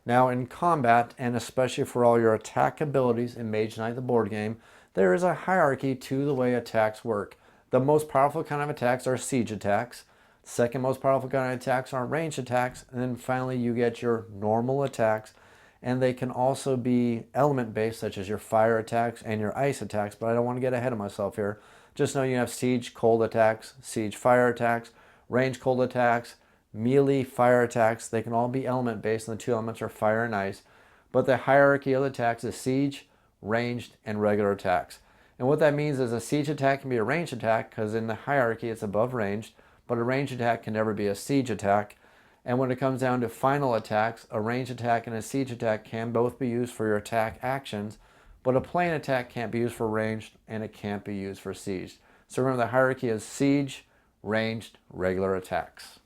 Now in combat, and especially for all your attack abilities in Mage Knight the board game, there is a hierarchy to the way attacks work. The most powerful kind of attacks are siege attacks. Second most powerful kind of attacks are ranged attacks. And then finally you get your normal attacks. And they can also be element based, such as your fire attacks and your ice attacks, but I don't want to get ahead of myself here. Just know you have siege cold attacks, siege fire attacks, range cold attacks, melee fire attacks. They can all be element based, and the two elements are fire and ice. But the hierarchy of the attacks is siege, ranged, and regular attacks. And what that means is a siege attack can be a ranged attack because in the hierarchy it's above ranged, but a ranged attack can never be a siege attack. And when it comes down to final attacks, a ranged attack and a siege attack can both be used for your attack actions, but a plain attack can't be used for ranged and it can't be used for siege. So remember, the hierarchy is siege, ranged, regular attacks.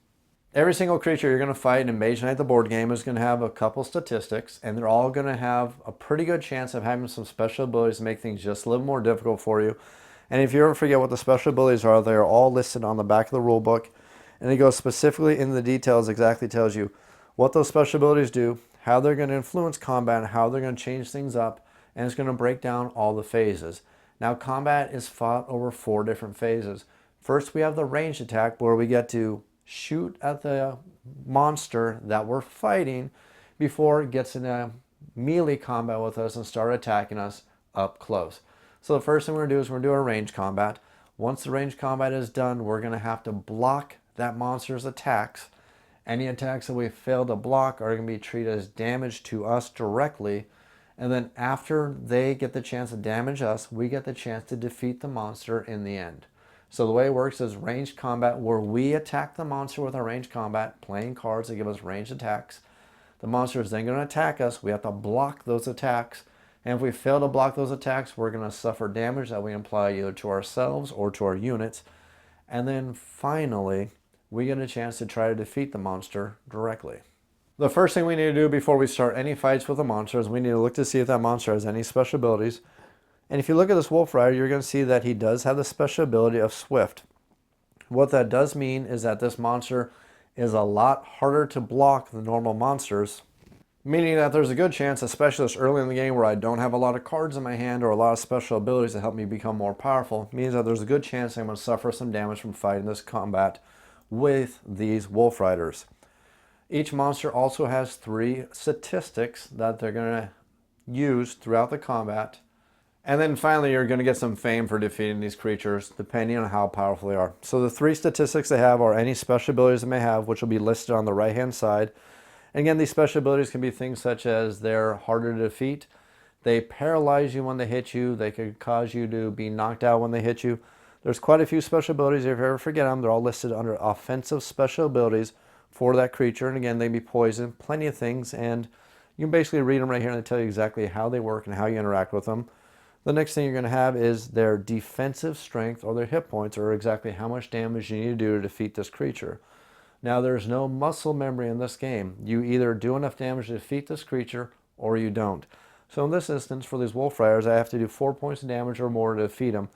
Every single creature you're going to fight in Mage Knight the board game is going to have a couple statistics, and they're all going to have a pretty good chance of having some special abilities to make things just a little more difficult for you. And if you ever forget what the special abilities are, they are all listed on the back of the rule book, and it goes specifically into the details, exactly tells you what those special abilities do, how they're going to influence combat, how they're going to change things up, and it's going to break down all the phases. Now, combat is fought over 4 different phases. First, we have the ranged attack, where we get to shoot at the monster that we're fighting before it gets in a melee combat with us and start attacking us up close. So the first thing we're going to do is we're going to do our ranged combat. Once the ranged combat is done, we're going to have to block that monster's attacks. Any attacks that we fail to block are going to be treated as damage to us directly. And then after they get the chance to damage us, we get the chance to defeat the monster in the end. So the way it works is ranged combat, where we attack the monster with our ranged combat, playing cards that give us ranged attacks. The monster is then going to attack us. We have to block those attacks. And if we fail to block those attacks, we're going to suffer damage that we apply either to ourselves or to our units. And then finally, we get a chance to try to defeat the monster directly. The first thing we need to do before we start any fights with a monster is we need to look to see if that monster has any special abilities. And if you look at this Wolf Rider, you're going to see that he does have the special ability of Swift. What that does mean is that this monster is a lot harder to block than normal monsters, meaning that there's a good chance, especially this early in the game where I don't have a lot of cards in my hand or a lot of special abilities to help me become more powerful, means that there's a good chance I'm going to suffer some damage from fighting this combat with these Wolf Riders. Each monster also has 3 statistics that they're going to use throughout the combat. And then finally, you're going to get some fame for defeating these creatures, depending on how powerful they are. So the 3 statistics they have are any special abilities they may have, which will be listed on the right-hand side. And again, these special abilities can be things such as they're harder to defeat, they paralyze you when they hit you, they could cause you to be knocked out when they hit you. There's quite a few special abilities. If you ever forget them, they're all listed under offensive special abilities for that creature. And again, they can be poison, plenty of things. And you can basically read them right here and they tell you exactly how they work and how you interact with them. The next thing you're going to have is their defensive strength, or their hit points, or exactly how much damage you need to do to defeat this creature. Now, there's no muscle memory in this game. You either do enough damage to defeat this creature or you don't. So in this instance, for these Wolf Riders, I have to do 4 points of damage or more to defeat them.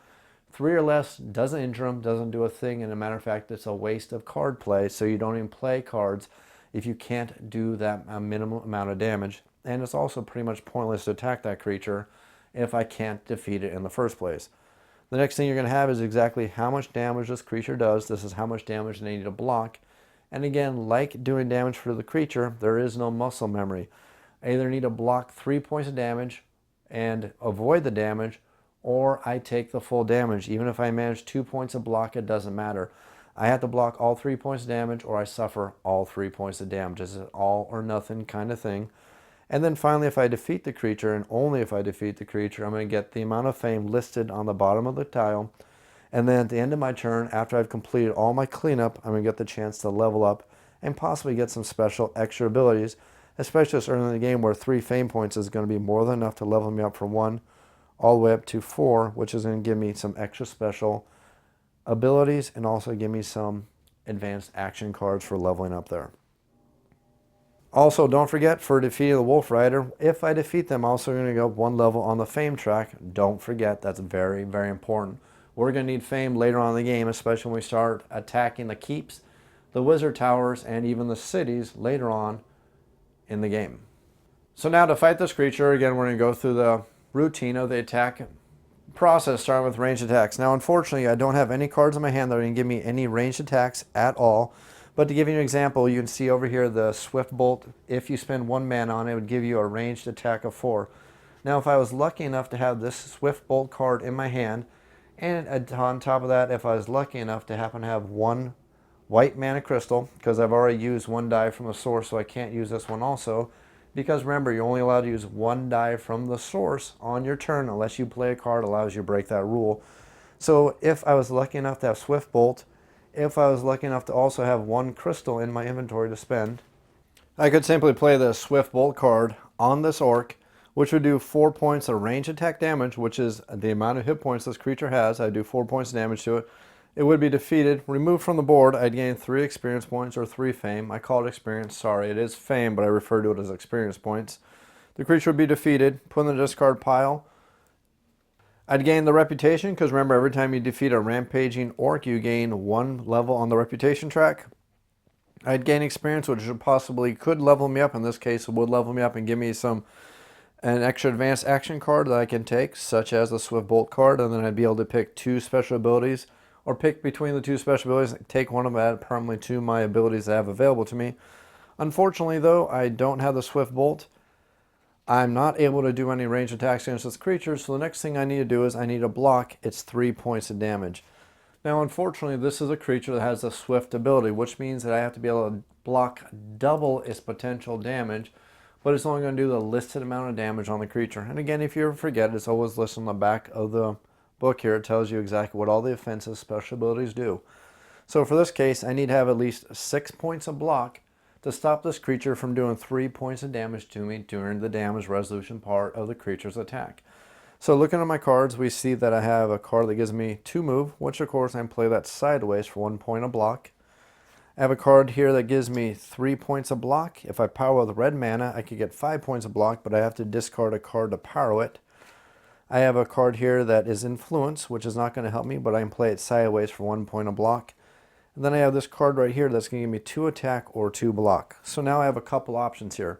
3 or less doesn't injure them, doesn't do a thing, and as a matter of fact, it's a waste of card play, so you don't even play cards if you can't do that minimum amount of damage. And it's also pretty much pointless to attack that creature if I can't defeat it in the first place. The next thing you're going to have is exactly how much damage this creature does. This is how much damage they need to block. And again, like doing damage for the creature, there is no muscle memory. I either need to block 3 points of damage and avoid the damage, or I take the full damage. Even if I manage 2 points of block, it doesn't matter. I have to block all 3 points of damage, or I suffer all 3 points of damage. It's an all or nothing kind of thing. And then finally, if I defeat the creature, and only if I defeat the creature, I'm going to get the amount of fame listed on the bottom of the tile. And then at the end of my turn, after I've completed all my cleanup, I'm going to get the chance to level up and possibly get some special extra abilities, especially this early in the game where 3 fame points is going to be more than enough to level me up from 1 all the way up to 4, which is going to give me some extra special abilities and also give me some advanced action cards for leveling up there. Also, don't forget, for defeating the Wolf Rider, if I defeat them, I'm also going to go 1 level on the fame track. Don't forget, that's very, very important. We're going to need fame later on in the game, especially when we start attacking the keeps, the wizard towers, and even the cities later on in the game. So now to fight this creature, again, we're going to go through the routine of the attack process, starting with ranged attacks. Now, unfortunately, I don't have any cards in my hand that are going to give me any ranged attacks at all. But to give you an example, you can see over here the Swift Bolt. If you spend 1 mana on it, it would give you a ranged attack of 4. Now, if I was lucky enough to have this Swift Bolt card in my hand, and on top of that, if I was lucky enough to happen to have 1 white mana crystal, because I've already used one die from the source, so I can't use this one also. Because remember, you're only allowed to use one die from the source on your turn unless you play a card that allows you to break that rule. So if I was lucky enough to have Swift Bolt, if I was lucky enough to also have one crystal in my inventory to spend, I could simply play the Swift Bolt card on this orc, which would do 4 points of range attack damage, which is the amount of hit points this creature has. I'd do 4 points of damage to it. It would be defeated, removed from the board. I'd gain 3 experience points or 3 fame. I call it experience, sorry, it is fame, but I refer to it as experience points. The creature would be defeated, put in the discard pile. I'd gain the reputation, because remember, every time you defeat a rampaging orc, you gain 1 level on the reputation track. I'd gain experience, which possibly could level me up. In this case, it would level me up and give me an extra advanced action card that I can take, such as the Swift Bolt card, and then I'd be able to pick 2 special abilities, or pick between the 2 special abilities, take one of them, add permanently to my abilities that I have available to me. Unfortunately, though, I don't have the Swift Bolt. I'm not able to do any range attacks against this creature, so the next thing I need to do is I need to block its 3 points of damage. Now, unfortunately, this is a creature that has a Swift ability, which means that I have to be able to block double its potential damage, but it's only going to do the listed amount of damage on the creature. And again, if you ever forget, it's always listed on the back of the book here. It tells you exactly what all the offensive special abilities do. So for this case, I need to have at least 6 points of block to stop this creature from doing 3 points of damage to me during the damage resolution part of the creature's attack. So looking at my cards, we see that I have a card that gives me 2 move, which of course I can play that sideways for 1 point of block. I have a card here that gives me 3 points of block. If I power with red mana, I could get 5 points of block, but I have to discard a card to power it. I have a card here that is Influence, which is not going to help me, but I can play it sideways for 1 point of block. And then I have this card right here that's going to give me 2 attack or 2 block. So now I have a couple options here.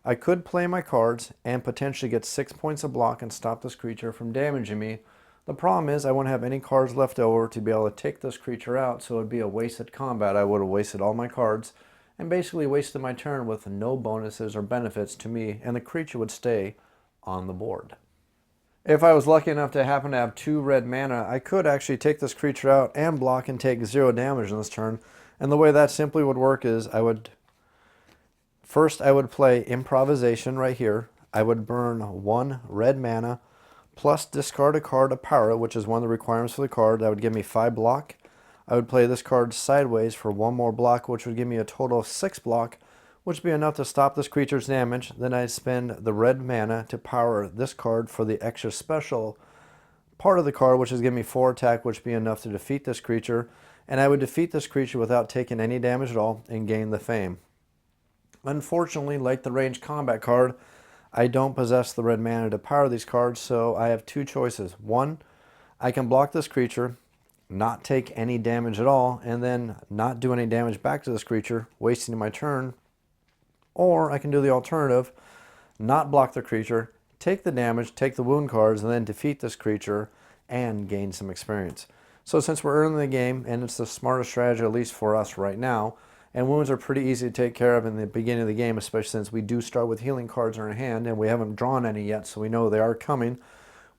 I could play my cards and potentially get 6 points of block and stop this creature from damaging me. The problem is I won't have any cards left over to be able to take this creature out, so it would be a wasted combat. I would have wasted all my cards and basically wasted my turn with no bonuses or benefits to me, and the creature would stay on the board. If I was lucky enough to happen to have 2 red mana, I could actually take this creature out and block and take 0 damage in this turn. And the way that simply would work is I would play Improvisation right here. I would burn 1 red mana plus discard a card to power it, which is one of the requirements for the card. That would give me 5 block. I would play this card sideways for 1 more block, which would give me a total of 6 block, which would be enough to stop this creature's damage. Then I'd spend the red mana to power this card for the extra special part of the card, which is giving me 4 attack, which would be enough to defeat this creature. And I would defeat this creature without taking any damage at all and gain the fame. Unfortunately, like the ranged combat card, I don't possess the red mana to power these cards, so I have 2 choices. 1, I can block this creature, not take any damage at all, and then not do any damage back to this creature, wasting my turn. Or I can do the alternative, not block the creature, take the damage, take the wound cards, and then defeat this creature and gain some experience. So since we're early in the game, and it's the smartest strategy, at least for us right now, and wounds are pretty easy to take care of in the beginning of the game, especially since we do start with healing cards in our hand, and we haven't drawn any yet, so we know they are coming,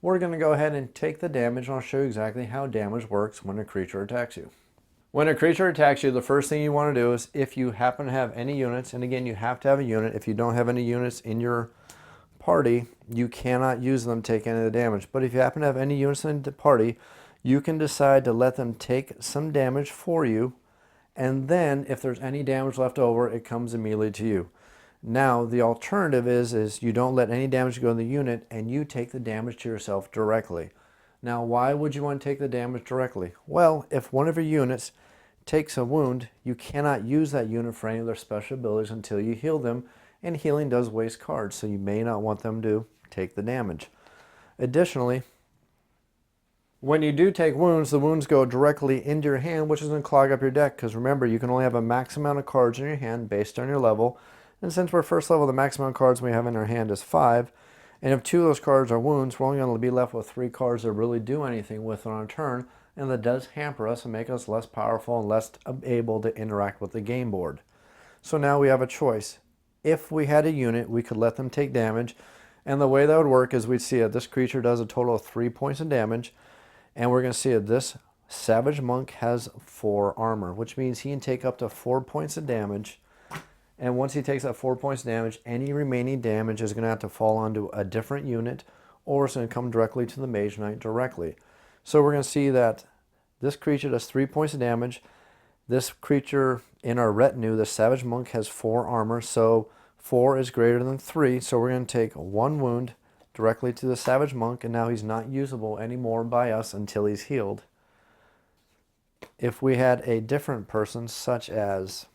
we're going to go ahead and take the damage, and I'll show you exactly how damage works when a creature attacks you. When a creature attacks you, the first thing you want to do is, if you happen to have any units, and again, you have to have a unit. If you don't have any units in your party, you cannot use them to take any of the damage. But if you happen to have any units in the party, you can decide to let them take some damage for you, and then if there's any damage left over, it comes immediately to you. Now, the alternative is you don't let any damage go in the unit, and you take the damage to yourself directly. Now, why would you want to take the damage directly? Well, if one of your units takes a wound, you cannot use that unit for any of their special abilities until you heal them, and healing does waste cards, so you may not want them to take the damage. Additionally, when you do take wounds, the wounds go directly into your hand, which is going to clog up your deck, because remember, you can only have a max amount of cards in your hand based on your level, and since we're first level, the maximum amount of cards we have in our hand is 5. And if 2 of those cards are wounds, we're only going to be left with 3 cards that really do anything with on our turn, and that does hamper us and make us less powerful and less able to interact with the game board. So now we have a choice. If we had a unit, we could let them take damage, and the way that would work is we'd see that this creature does a total of 3 points of damage, and we're going to see that this Savage Monk has 4 armor, which means he can take up to 4 points of damage. And once he takes that 4 points of damage, any remaining damage is going to have to fall onto a different unit, or it's going to come directly to the Mage Knight directly. So we're going to see that this creature does 3 points of damage. This creature in our retinue, the Savage Monk, has 4 armor, so 4 is greater than 3. So we're going to take 1 wound directly to the Savage Monk, and now he's not usable anymore by us until he's healed. If we had a different person, such as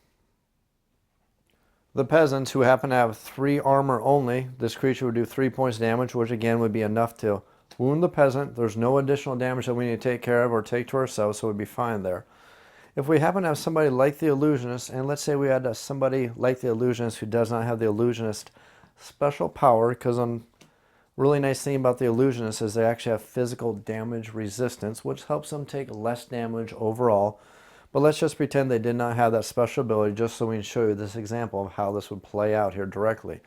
the peasants, who happen to have 3 armor only, this creature would do 3 points damage, which again would be enough to wound the peasant. There's no additional damage that we need to take care of or take to ourselves, so we'd be fine there. If we happen to have somebody like the illusionist, and let's say we had somebody like the illusionist who does not have the illusionist special power, because a really nice thing about the illusionist is they actually have physical damage resistance, which helps them take less damage overall. But let's just pretend they did not have that special ability, just so we can show you this example of how this would play out here directly.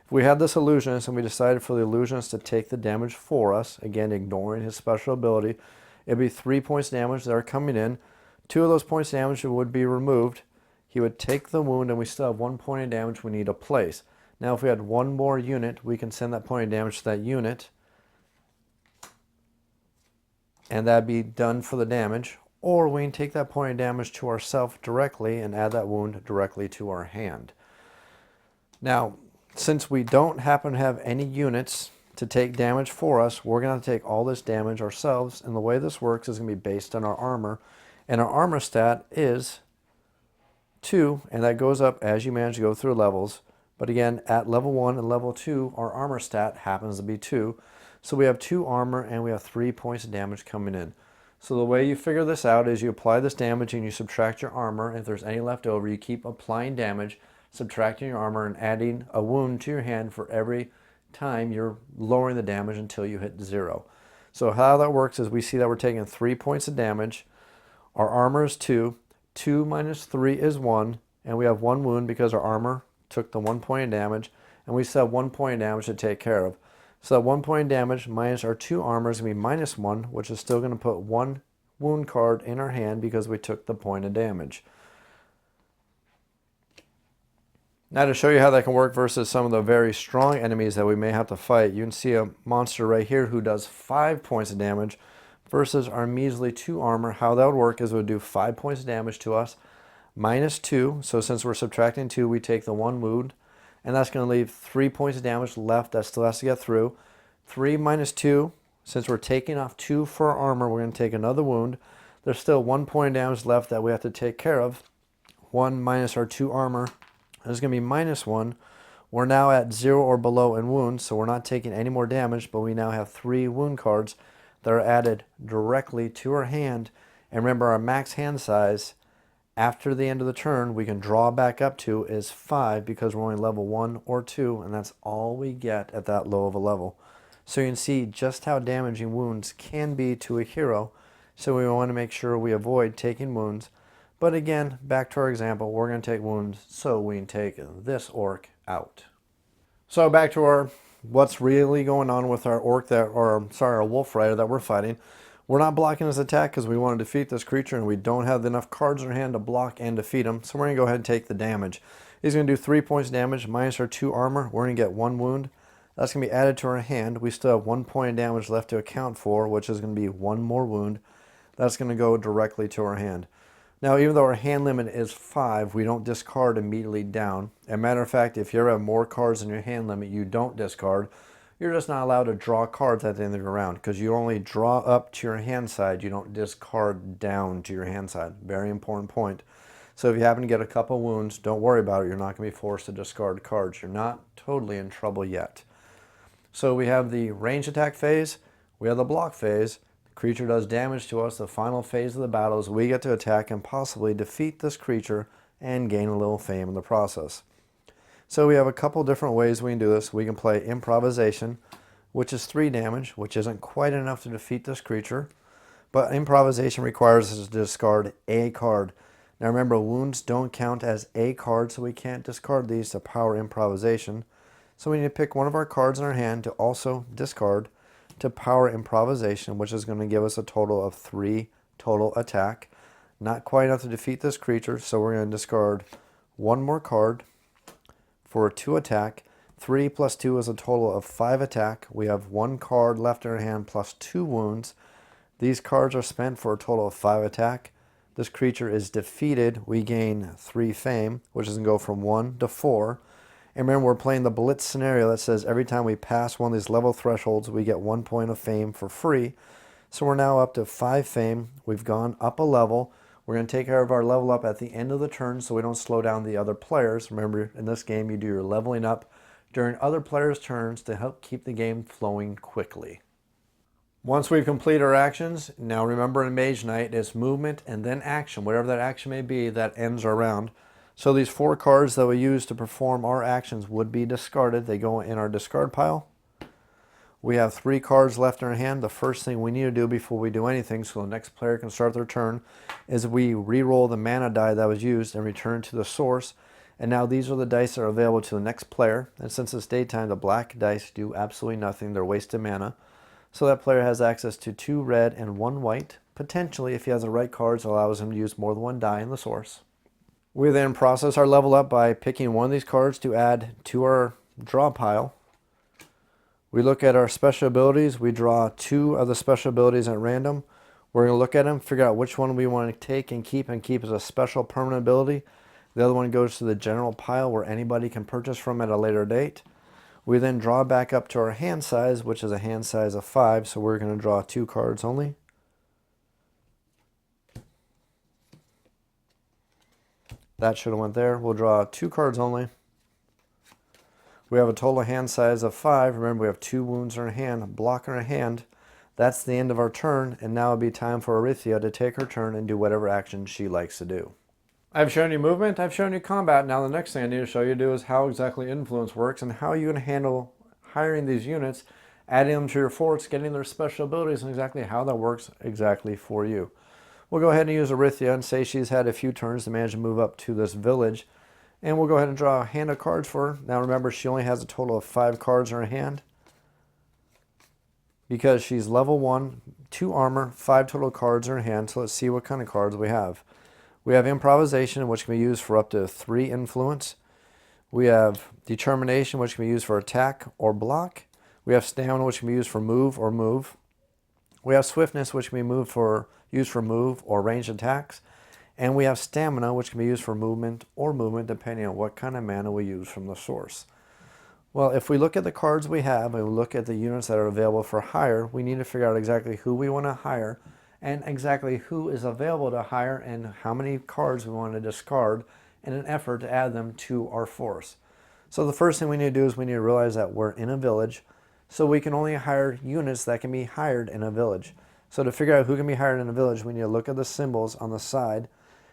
If we had this illusionist and we decided for the illusionist to take the damage for us, again ignoring his special ability, it'd be 3 points damage that are coming in. 2 of those points damage would be removed. He would take the wound, and we still have 1 point of damage we need to place. Now if we had 1 more unit, we can send that point of damage to that unit, and that'd be done for the damage. Or we can take that point of damage to ourselves directly and add that wound directly to our hand. Now, since we don't happen to have any units to take damage for us, we're going to take all this damage ourselves, and the way this works is going to be based on our armor. And our armor stat is 2, and that goes up as you manage to go through levels. But again, at level 1 and level 2, our armor stat happens to be 2. So we have 2 armor, and we have 3 points of damage coming in. So the way you figure this out is you apply this damage and you subtract your armor. If there's any left over, you keep applying damage, subtracting your armor, and adding a wound to your hand for every time you're lowering the damage until you hit 0. So how that works is we see that we're taking 3 points of damage. Our armor is 2. 2 minus 3 is 1. And we have 1 wound because our armor took the 1 point of damage. And we still have 1 point of damage to take care of. So that 1 point of damage minus our 2 armor is going to be minus 1, which is still going to put 1 wound card in our hand because we took the point of damage. Now to show you how that can work versus some of the very strong enemies that we may have to fight, you can see a monster right here who does 5 points of damage versus our measly 2 armor. How that would work is it would do 5 points of damage to us, minus 2. So since we're subtracting 2, we take the 1 wound. And that's going to leave 3 points of damage left that still has to get through. 3 minus 2, since we're taking off 2 for our armor, we're going to take another wound. There's still 1 point of damage left that we have to take care of. 1 minus our 2 armor is going to be minus 1. We're now at 0 or below in wounds, so we're not taking any more damage, but we now have 3 wound cards that are added directly to our hand. And remember, our max hand size after the end of the turn we can draw back up to is 5 because we're only level 1 or 2, and that's all we get at that low of a level. So you can see just how damaging wounds can be to a hero, so we want to make sure we avoid taking wounds. But again, back to our example, we're going to take wounds so we can take this orc out. So back to our what's really going on with our orc our wolf rider that we're fighting. We're not blocking his attack because we want to defeat this creature, and we don't have enough cards in our hand to block and defeat him. So we're going to go ahead and take the damage. He's going to do 3 points damage minus our 2 armor. We're going to get 1 wound. That's going to be added to our hand. We still have 1 point of damage left to account for, which is going to be 1 more wound. That's going to go directly to our hand. Now, even though our hand limit is 5, we don't discard immediately down. As a matter of fact, if you ever have more cards than your hand limit, you don't discard. You're just not allowed to draw cards at the end of your round because you only draw up to your hand side. You don't discard down to your hand side. Very important point. So if you happen to get a couple wounds, don't worry about it. You're not going to be forced to discard cards. You're not totally in trouble yet. So we have the range attack phase. We have the block phase. The creature does damage to us. The final phase of the battle is we get to attack and possibly defeat this creature and gain a little fame in the process. So we have a couple different ways we can do this. We can play improvisation, which is 3 damage, which isn't quite enough to defeat this creature. But improvisation requires us to discard a card. Now remember, wounds don't count as a card, so we can't discard these to power improvisation. So we need to pick one of our cards in our hand to also discard to power improvisation, which is going to give us a total of 3 total attack. Not quite enough to defeat this creature, so we're going to discard one more card for 2 attack. 3 plus 2 is a total of 5 attack. We have 1 card left in our hand plus 2 wounds. These cards are spent for a total of 5 attack. This creature is defeated. We gain 3 fame, which is going to go from 1 to 4. And remember, we're playing the Blitz scenario that says every time we pass one of these level thresholds, we get 1 point of fame for free. So we're now up to 5 fame. We've gone up a level. We're going to take care of our level up at the end of the turn so we don't slow down the other players. Remember, in this game, you do your leveling up during other players' turns to help keep the game flowing quickly. Once we've completed our actions, now remember in Mage Knight, it's movement and then action, whatever that action may be that ends our round. So these 4 cards that we use to perform our actions would be discarded. They go in our discard pile. We have 3 cards left in our hand. The first thing we need to do before we do anything so the next player can start their turn is we re-roll the mana die that was used and return to the source. And now these are the dice that are available to the next player. And since it's daytime, the black dice do absolutely nothing. They're wasted mana. So that player has access to 2 red and 1 white. Potentially, if he has the right cards, it allows him to use more than 1 die in the source. We then process our level up by picking one of these cards to add to our draw pile. We look at our special abilities. We draw 2 of the special abilities at random. We're going to look at them, figure out which one we want to take and keep as a special permanent ability. The other one goes to the general pile where anybody can purchase from at a later date. We then draw back up to our hand size, which is a hand size of 5, so we're going to draw 2 cards only. That should have went there. We'll draw 2 cards only. We have a total hand size of 5. Remember, we have 2 wounds in our hand, a block in our hand. That's the end of our turn, and now it'll be time for Arithia to take her turn and do whatever action she likes to do. I've shown you movement, I've shown you combat. Now the next thing I need to show you to do is how exactly influence works and how you're going to handle hiring these units, adding them to your force, getting their special abilities, and exactly how that works exactly for you. We'll go ahead and use Arithia and say she's had a few turns to manage to move up to this village. And we'll go ahead and draw a hand of cards for her. Now remember, she only has a total of 5 cards in her hand. Because she's level 1, 2 armor, 5 total cards in her hand. So let's see what kind of cards we have. We have improvisation, which can be used for up to 3 influence. We have determination, which can be used for attack or block. We have stamina, which can be used for move or move. We have swiftness, which can be used for move or ranged attacks. And we have stamina, which can be used for movement or movement, depending on what kind of mana we use from the source. Well, if we look at the cards we have and we look at the units that are available for hire, we need to figure out exactly who we want to hire and exactly who is available to hire and how many cards we want to discard in an effort to add them to our force. So the first thing we need to do is we need to realize that we're in a village, so we can only hire units that can be hired in a village. So to figure out who can be hired in a village, we need to look at the symbols on the side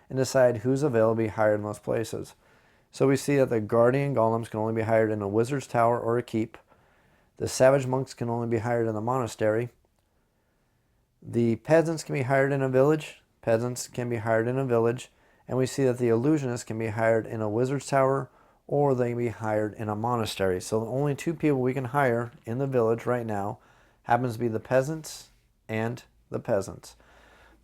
and decide who's available to be hired in those places. So we see that the guardian golems can only be hired in a wizard's tower or a keep. The savage monks can only be hired in the monastery. The peasants can be hired in a village. Peasants can be hired in a village. And we see that the illusionists can be hired in a wizard's tower or they can be hired in a monastery. So the only 2 people we can hire in the village right now happens to be the peasants and the peasants.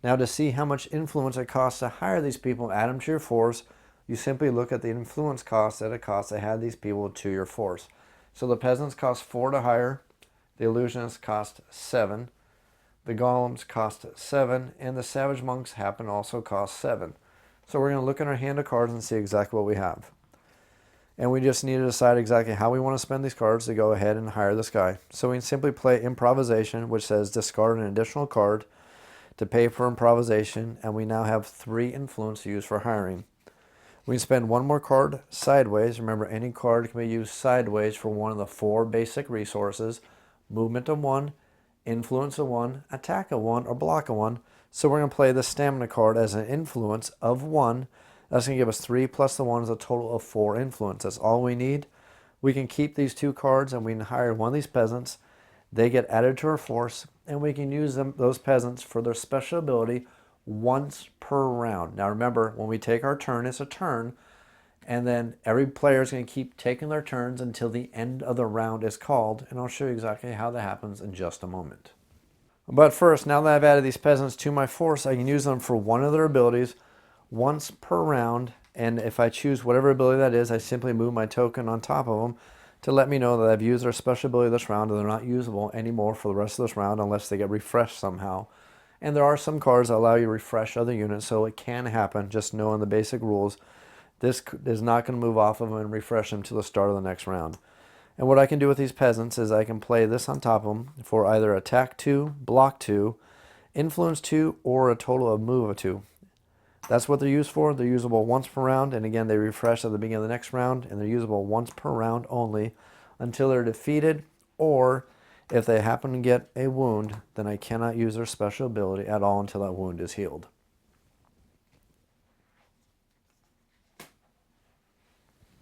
Now to see how much influence it costs to hire these people and add them to your force, you simply look at the influence cost that it costs to add these people to your force. So the peasants cost 4 to hire, the illusionists cost 7, the golems cost 7, and the savage monks happen to also cost 7. So we're going to look at our hand of cards and see exactly what we have. And we just need to decide exactly how we want to spend these cards to go ahead and hire this guy. So we can simply play improvisation, which says discard an additional card to pay for improvisation, and we now have 3 influence to use for hiring. We can spend 1 more card sideways. Remember, any card can be used sideways for one of the 4 basic resources: movement of 1, influence of 1, attack of 1, or block of 1. So we're going to play the stamina card as an influence of 1. That's going to give us 3 plus the 1 is a total of 4 influence. That's all we need. We can keep these 2 cards and we can hire one of these peasants. They get added to our force and we can use those peasants for their special ability once per round. Now remember, when we take our turn, it's a turn, and then every player is going to keep taking their turns until the end of the round is called, and I'll show you exactly how that happens in just a moment. But first, now that I've added these peasants to my force, I can use them for one of their abilities once per round. And if I choose whatever ability that is, I simply move my token on top of them to let me know that I've used their special ability this round and they're not usable anymore for the rest of this round unless they get refreshed somehow. And there are some cards that allow you to refresh other units, so it can happen, just knowing the basic rules. This is not going to move off of them and refresh them to the start of the next round. And what I can do with these peasants is I can play this on top of them for either attack 2, block 2, influence 2, or a total of move of 2. That's what they're used for. They're usable once per round, and again, they refresh at the beginning of the next round, and they're usable once per round only until they're defeated, or if they happen to get a wound, then I cannot use their special ability at all until that wound is healed.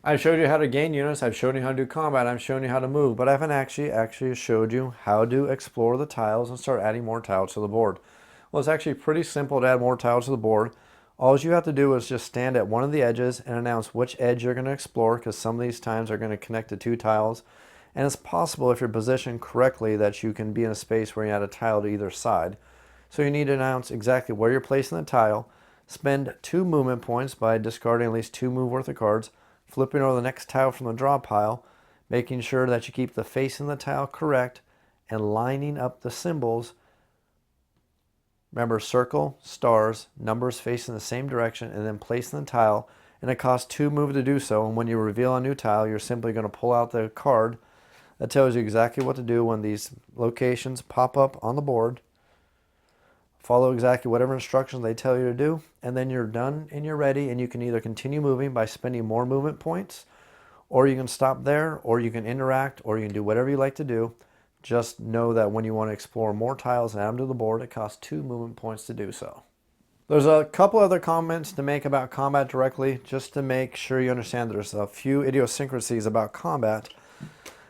I've showed you how to gain units, I've shown you how to do combat, I've shown you how to move, but I haven't actually showed you how to explore the tiles and start adding more tiles to the board. Well, it's actually pretty simple to add more tiles to the board. All you have to do is just stand at one of the edges and announce which edge you're going to explore, because some of these times are going to connect to two tiles. And it's possible, if you're positioned correctly, that you can be in a space where you add a tile to either side. So you need to announce exactly where you're placing the tile, spend 2 movement points by discarding at least 2 move worth of cards, flipping over the next tile from the draw pile, making sure that you keep the face in the tile correct, and lining up the symbols. Remember, circle, stars, numbers facing the same direction, and then placing the tile. And it costs 2 move to do so. And when you reveal a new tile, you're simply going to pull out the card that tells you exactly what to do when these locations pop up on the board. Follow exactly whatever instructions they tell you to do, and then you're done and you're ready, and you can either continue moving by spending more movement points, or you can stop there, or you can interact, or you can do whatever you like to do. Just know that when you want to explore more tiles and add them to the board, it costs 2 movement points to do so. There's a couple other comments to make about combat directly, just to make sure you understand there's a few idiosyncrasies about combat,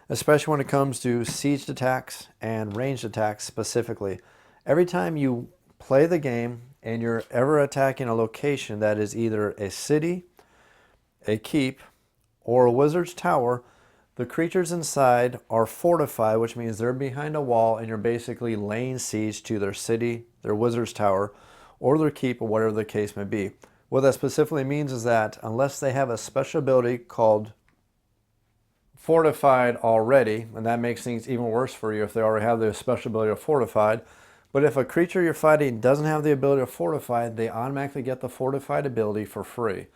especially when it comes to sieged attacks and ranged attacks specifically. Every time you play the game and you're ever attacking a location that is either a city, a keep, or a wizard's tower, the creatures inside are fortified, which means they're behind a wall and you're basically laying siege to their city, their wizard's tower, or their keep, or whatever the case may be. What that specifically means is that unless they have a special ability called fortified already, and that makes things even worse for you if they already have the special ability of fortified. But if a creature you're fighting doesn't have the ability of fortified, they automatically get the fortified ability for free.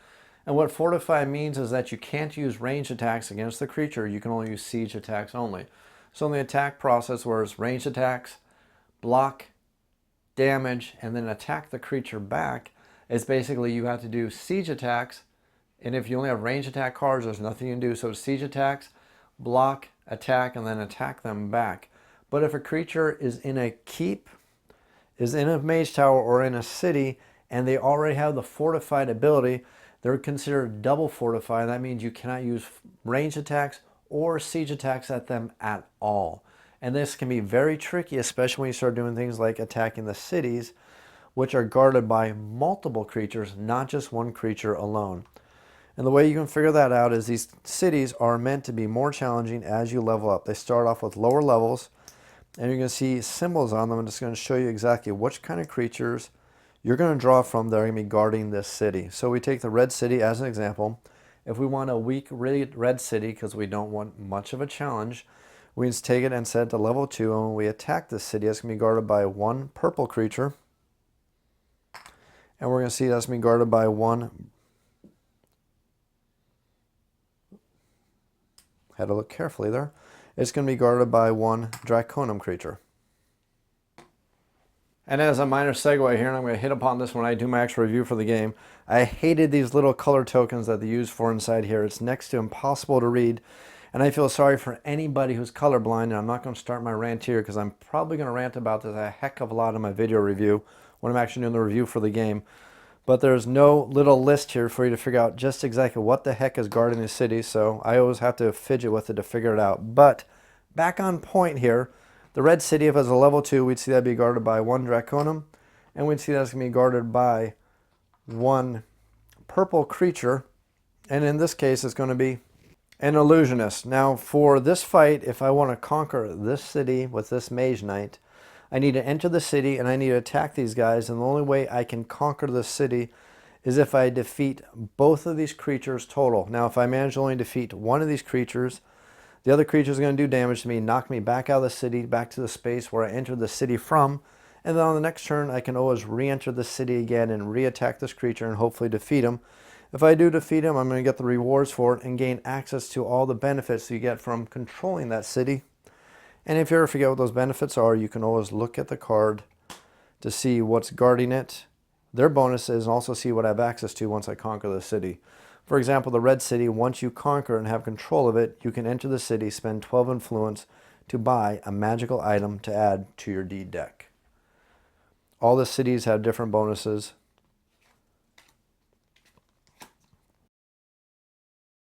And what fortify means is that you can't use ranged attacks against the creature, you can only use siege attacks only. So in the attack process, where it's ranged attacks, block, damage, and then attack the creature back, it's basically you have to do siege attacks, and if you only have ranged attack cards, there's nothing you can do. So it's siege attacks, block, attack, and then attack them back. But if a creature is in a keep, is in a mage tower, or in a city, and they already have the fortified ability, they're considered double fortified. That means you cannot use ranged attacks or siege attacks at them at all. And this can be very tricky, especially when you start doing things like attacking the cities, which are guarded by multiple creatures, not just one creature alone. And the way you can figure that out is these cities are meant to be more challenging as you level up. They start off with lower levels, and you're going to see symbols on them. I'm just going to show you exactly which kind of creatures you're going to draw from that are going to be guarding this city. So we take the red city as an example. If we want a weak red city, because we don't want much of a challenge, we just take it and set it to level 2, and when we attack this city, it's going to be guarded by 1 purple creature. And we're going to see that's going to be guarded by 1... Had to look carefully there. It's going to be guarded by 1 Draconum creature. And as a minor segue here, and I'm going to hit upon this when I do my actual review for the game, I hated these little color tokens that they use for inside here. It's next to impossible to read, and I feel sorry for anybody who's colorblind, and I'm not going to start my rant here because I'm probably going to rant about this a heck of a lot in my video review when I'm actually doing the review for the game. But there's no little list here for you to figure out just exactly what the heck is guarding the city, so I always have to fidget with it to figure it out. But back on point here, the red city, if it was a level 2, we'd see that be guarded by 1 Draconum, and we'd see that's going to be guarded by 1 purple creature, and in this case it's going to be an illusionist. Now for this fight, if I want to conquer this city with this Mage Knight, I need to enter the city and I need to attack these guys, and the only way I can conquer the city is if I defeat both of these creatures total. Now, if I manage to only defeat one of these creatures, the other creature is going to do damage to me, knock me back out of the city, back to the space where I entered the city from, and then on the next turn I can always re-enter the city again and re-attack this creature and hopefully defeat him. If I do defeat him, I'm going to get the rewards for it and gain access to all the benefits you get from controlling that city. And if you ever forget what those benefits are, you can always look at the card to see what's guarding it, their bonuses, and also see what I have access to once I conquer the city. For example, the red city, once you conquer and have control of it, you can enter the city, spend 12 influence to buy a magical item to add to your deed deck. All the cities have different bonuses.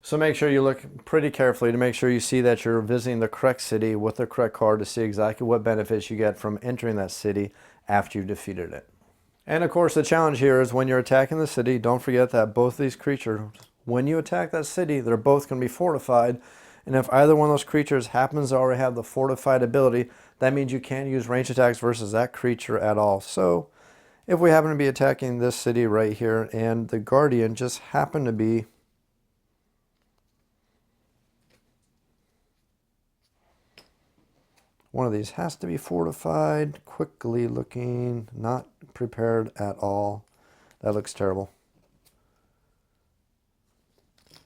So make sure you look pretty carefully to make sure you see that you're visiting the correct city with the correct card to see exactly what benefits you get from entering that city after you've defeated it. And of course the challenge here is when you're attacking the city, don't forget that both these creatures, when you attack that city, they're both going to be fortified. And if either one of those creatures happens to already have the fortified ability, that means you can't use range attacks versus that creature at all. So if we happen to be attacking this city right here and the Guardian just happened to be one of these has to be fortified, quickly looking, not prepared at all. That looks terrible.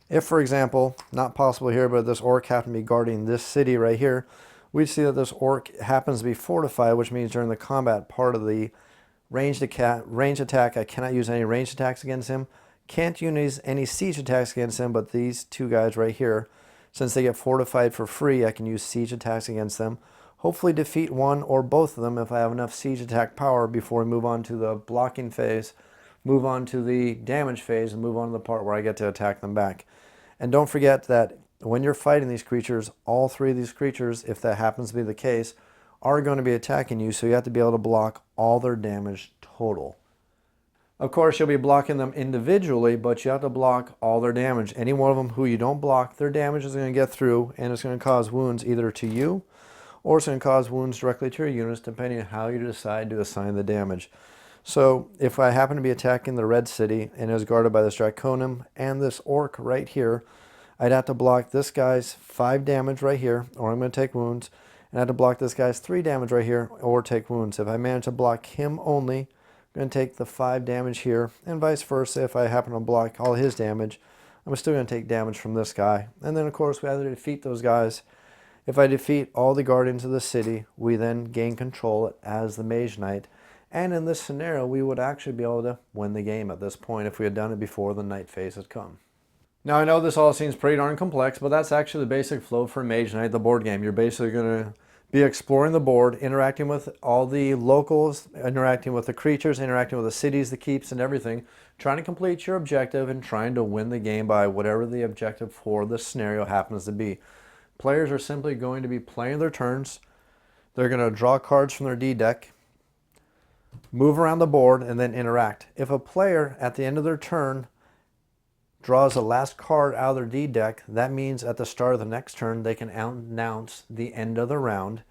If, for example, not possible here, but this orc happened to be guarding this city right here, we'd see that this orc happens to be fortified, which means during the combat part of the ranged attack, I cannot use any ranged attacks against him. Can't use any siege attacks against him, but these two guys right here, since they get fortified for free, I can use siege attacks against them. Hopefully defeat one or both of them if I have enough siege attack power before we move on to the blocking phase, move on to the damage phase, and move on to the part where I get to attack them back. And don't forget that when you're fighting these creatures, all three of these creatures, if that happens to be the case, are going to be attacking you, so you have to be able to block all their damage total. Of course, you'll be blocking them individually, but you have to block all their damage. Any one of them who you don't block, their damage is going to get through, and it's going to cause wounds either to you, or it's going to cause wounds directly to your units, depending on how you decide to assign the damage. So if I happen to be attacking the red city and is guarded by this Draconum and this orc right here, I'd have to block this guy's 5 damage right here, or I'm going to take wounds, and I have to block this guy's 3 damage right here, or take wounds. If I manage to block him only, I'm going to take the 5 damage here, and vice versa. If I happen to block all his damage, I'm still going to take damage from this guy. And then of course we have to defeat those guys. If I defeat all the guardians of the city, we then gain control as the Mage Knight. And in this scenario, we would actually be able to win the game at this point if we had done it before the night phase had come. Now I know this all seems pretty darn complex, but that's actually the basic flow for Mage Knight, the board game. You're basically going to be exploring the board, interacting with all the locals, interacting with the creatures, interacting with the cities, the keeps, and everything, trying to complete your objective and trying to win the game by whatever the objective for the scenario happens to be. Players are simply going to be playing their turns. They're going to draw cards from their D deck, move around the board, and then interact. If a player at the end of their turn draws the last card out of their D deck, that means at the start of the next turn they can announce the end of the round.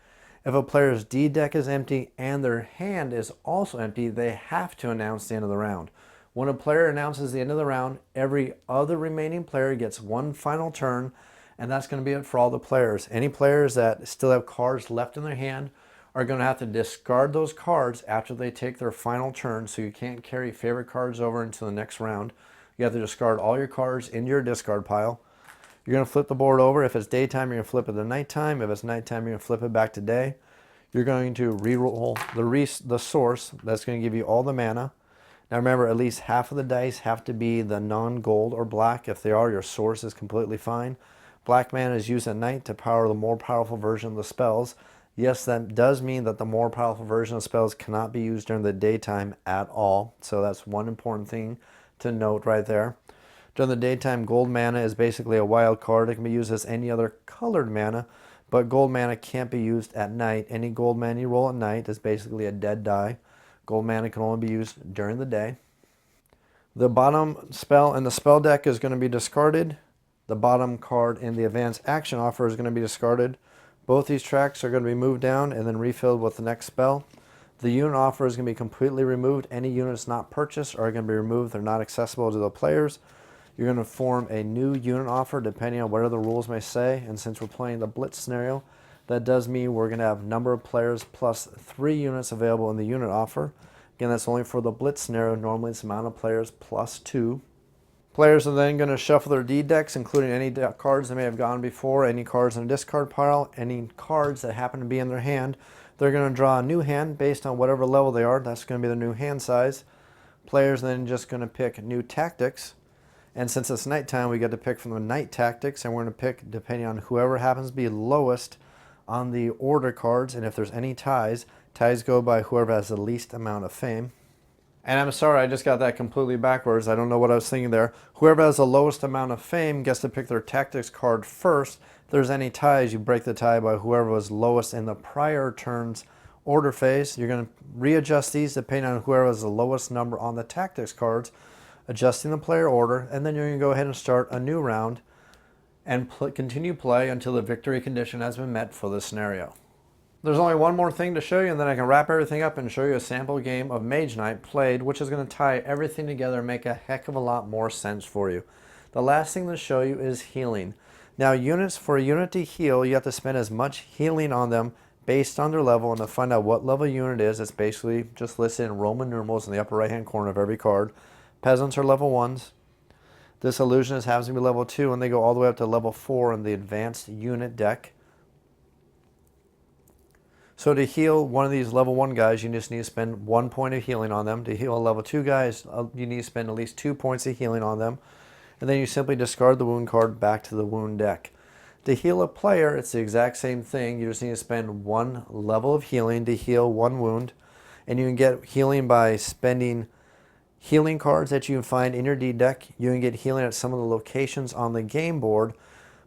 If a player's D deck is empty and their hand is also empty, they have to announce the end of the round. When a player announces the end of the round, every other remaining player gets one final turn, and that's going to be it for all the players. Any players that still have cards left in their hand are going to have to discard those cards after they take their final turn, so you can't carry favorite cards over into the next round. You have to discard all your cards into your discard pile. You're going to flip the board over. If it's daytime, you're going to flip it to nighttime. If it's nighttime, you're going to flip it back to day. You're going to re-roll the source. That's going to give you all the mana. Now remember, at least half of the dice have to be the non-gold or black. If they are, your source is completely fine. Black mana is used at night to power the more powerful version of the spells. Yes, that does mean that the more powerful version of spells cannot be used during the daytime at all. So that's one important thing to note right there. During the daytime, gold mana is basically a wild card. It can be used as any other colored mana, but gold mana can't be used at night. Any gold mana you roll at night is basically a dead die. Gold mana can only be used during the day. The bottom spell in the spell deck is going to be discarded. The bottom card in the advanced action offer is going to be discarded. Both these tracks are going to be moved down and then refilled with the next spell. The unit offer is going to be completely removed. Any units not purchased are going to be removed. They're not accessible to the players. You're going to form a new unit offer depending on whatever the rules may say. And since we're playing the Blitz scenario, that does mean we're going to have number of players plus 3 units available in the unit offer. Again, that's only for the Blitz scenario. Normally it's amount of players plus 2. Players are then going to shuffle their deed decks, including any cards that may have gone before, any cards in a discard pile, any cards that happen to be in their hand. They're going to draw a new hand based on whatever level they are. That's going to be the new hand size. Players then just going to pick new tactics. And since it's nighttime, we get to pick from the night tactics, and we're going to pick depending on whoever happens to be lowest on the order cards. And if there's any ties, ties go by whoever has the least amount of fame. And I'm sorry, I just got that completely backwards. I don't know what I was thinking there. Whoever has the lowest amount of fame gets to pick their tactics card first. If there's any ties, you break the tie by whoever was lowest in the prior turn's order phase. You're going to readjust these depending on whoever has the lowest number on the tactics cards, adjusting the player order, and then you're going to go ahead and start a new round and continue play until the victory condition has been met for this scenario. There's only one more thing to show you, and then I can wrap everything up and show you a sample game of Mage Knight played, which is going to tie everything together and make a heck of a lot more sense for you. The last thing to show you is healing. Now, units, for a unit to heal, you have to spend as much healing on them based on their level, and to find out what level unit it is, it's basically just listed in Roman numerals in the upper right hand corner of every card. Peasants are level 1s. This illusionist happens to be level 2, and they go all the way up to level 4 in the advanced unit deck. So to heal one of these level 1 guys, you just need to spend 1 point of healing on them. To heal a level 2 guys, you need to spend at least 2 points of healing on them. And then you simply discard the wound card back to the wound deck. To heal a player, it's the exact same thing. You just need to spend 1 level of healing to heal 1 wound. And you can get healing by spending healing cards that you can find in your deed deck. You can get healing at some of the locations on the game board.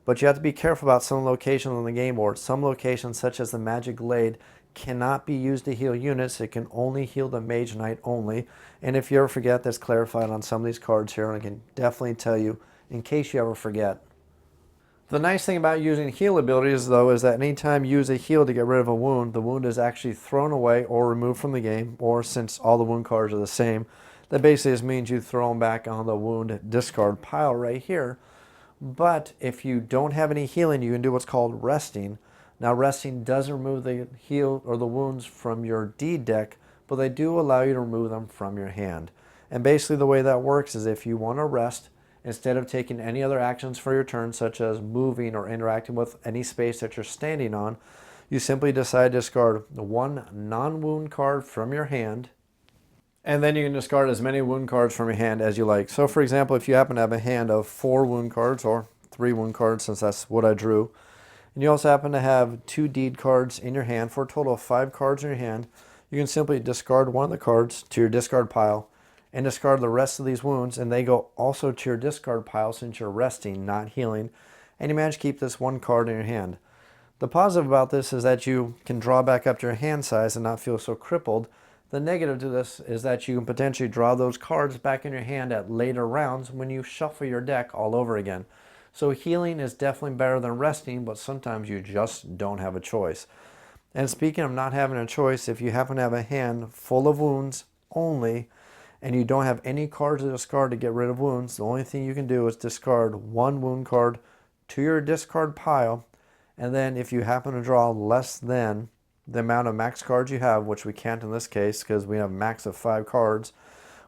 But you have to be careful about some locations on the game board. Some locations, such as the Magic Glade, cannot be used to heal units. It can only heal the Mage Knight only. And if you ever forget, that's clarified on some of these cards here, and I can definitely tell you in case you ever forget. The nice thing about using heal abilities, though, is that anytime you use a heal to get rid of a wound, the wound is actually thrown away or removed from the game, or since all the wound cards are the same, that basically just means you throw them back on the wound discard pile right here. But if you don't have any healing, you can do what's called resting. Now, resting doesn't remove the heal or the wounds from your deed deck, but they do allow you to remove them from your hand. And basically the way that works is if you want to rest, instead of taking any other actions for your turn, such as moving or interacting with any space that you're standing on, you simply decide to discard 1 non-wound card from your hand, and then you can discard as many wound cards from your hand as you like. So for example, if you happen to have a hand of 4 wound cards, or 3 wound cards since that's what I drew, and you also happen to have 2 deed cards in your hand for a total of 5 cards in your hand, you can simply discard one of the cards to your discard pile and discard the rest of these wounds, and they go also to your discard pile since you're resting, not healing, and you manage to keep this 1 card in your hand. The positive about this is that you can draw back up to your hand size and not feel so crippled. The negative to this is that you can potentially draw those cards back in your hand at later rounds when you shuffle your deck all over again. So healing is definitely better than resting, but sometimes you just don't have a choice. And speaking of not having a choice, if you happen to have a hand full of wounds only, and you don't have any cards to discard to get rid of wounds, the only thing you can do is discard 1 wound card to your discard pile, and then if you happen to draw less than the amount of max cards you have, which we can't in this case because we have a max of 5 cards.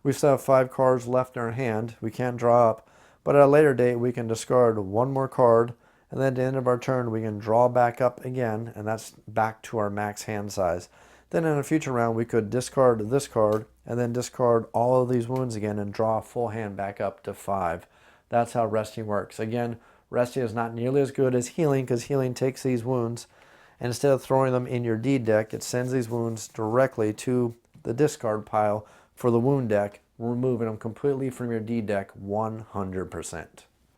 We still have 5 cards left in our hand. We can't draw up, but at a later date we can discard 1 more card, and then at the end of our turn we can draw back up again, and that's back to our max hand size. Then in a future round we could discard this card and then discard all of these wounds again and draw a full hand back up to 5. That's how resting works. Again, resting is not nearly as good as healing because healing takes these wounds, and instead of throwing them in your deed deck, it sends these wounds directly to the discard pile for the wound deck, removing them completely from your deed deck 100%.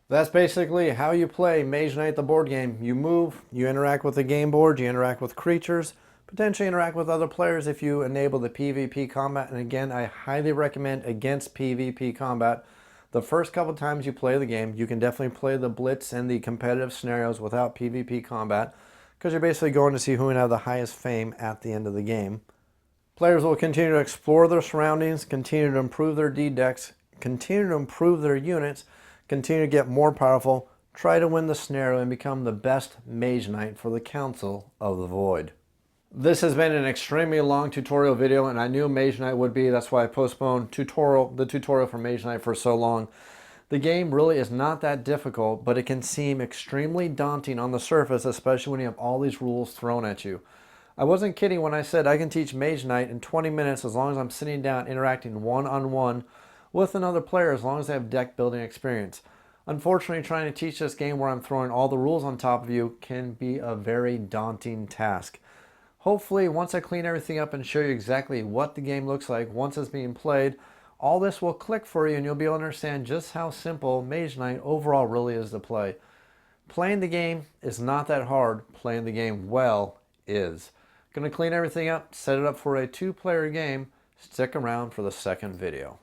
That's basically how you play Mage Knight the board game. You move, you interact with the game board, you interact with creatures, potentially interact with other players if you enable the PvP combat. And again, I highly recommend against PvP combat. The first couple times you play the game, you can definitely play the Blitz and the competitive scenarios without PvP combat, because you're basically going to see who can have the highest fame at the end of the game. Players will continue to explore their surroundings, continue to improve their D-decks, continue to improve their units, continue to get more powerful, try to win the scenario, and become the best Mage Knight for the Council of the Void. This has been an extremely long tutorial video, and I knew Mage Knight would be. That's why I postponed the tutorial for Mage Knight for so long. The game really is not that difficult, but it can seem extremely daunting on the surface, especially when you have all these rules thrown at you. I wasn't kidding when I said I can teach Mage Knight in 20 minutes as long as I'm sitting down interacting one-on-one with another player, as long as they have deck building experience. Unfortunately, trying to teach this game where I'm throwing all the rules on top of you can be a very daunting task. Hopefully, once I clean everything up and show you exactly what the game looks like once it's being played, all this will click for you and you'll be able to understand just how simple Mage Knight overall really is to play. Playing the game is not that hard. Playing the game well is. Going to clean everything up, set it up for a 2-player game. Stick around for the second video.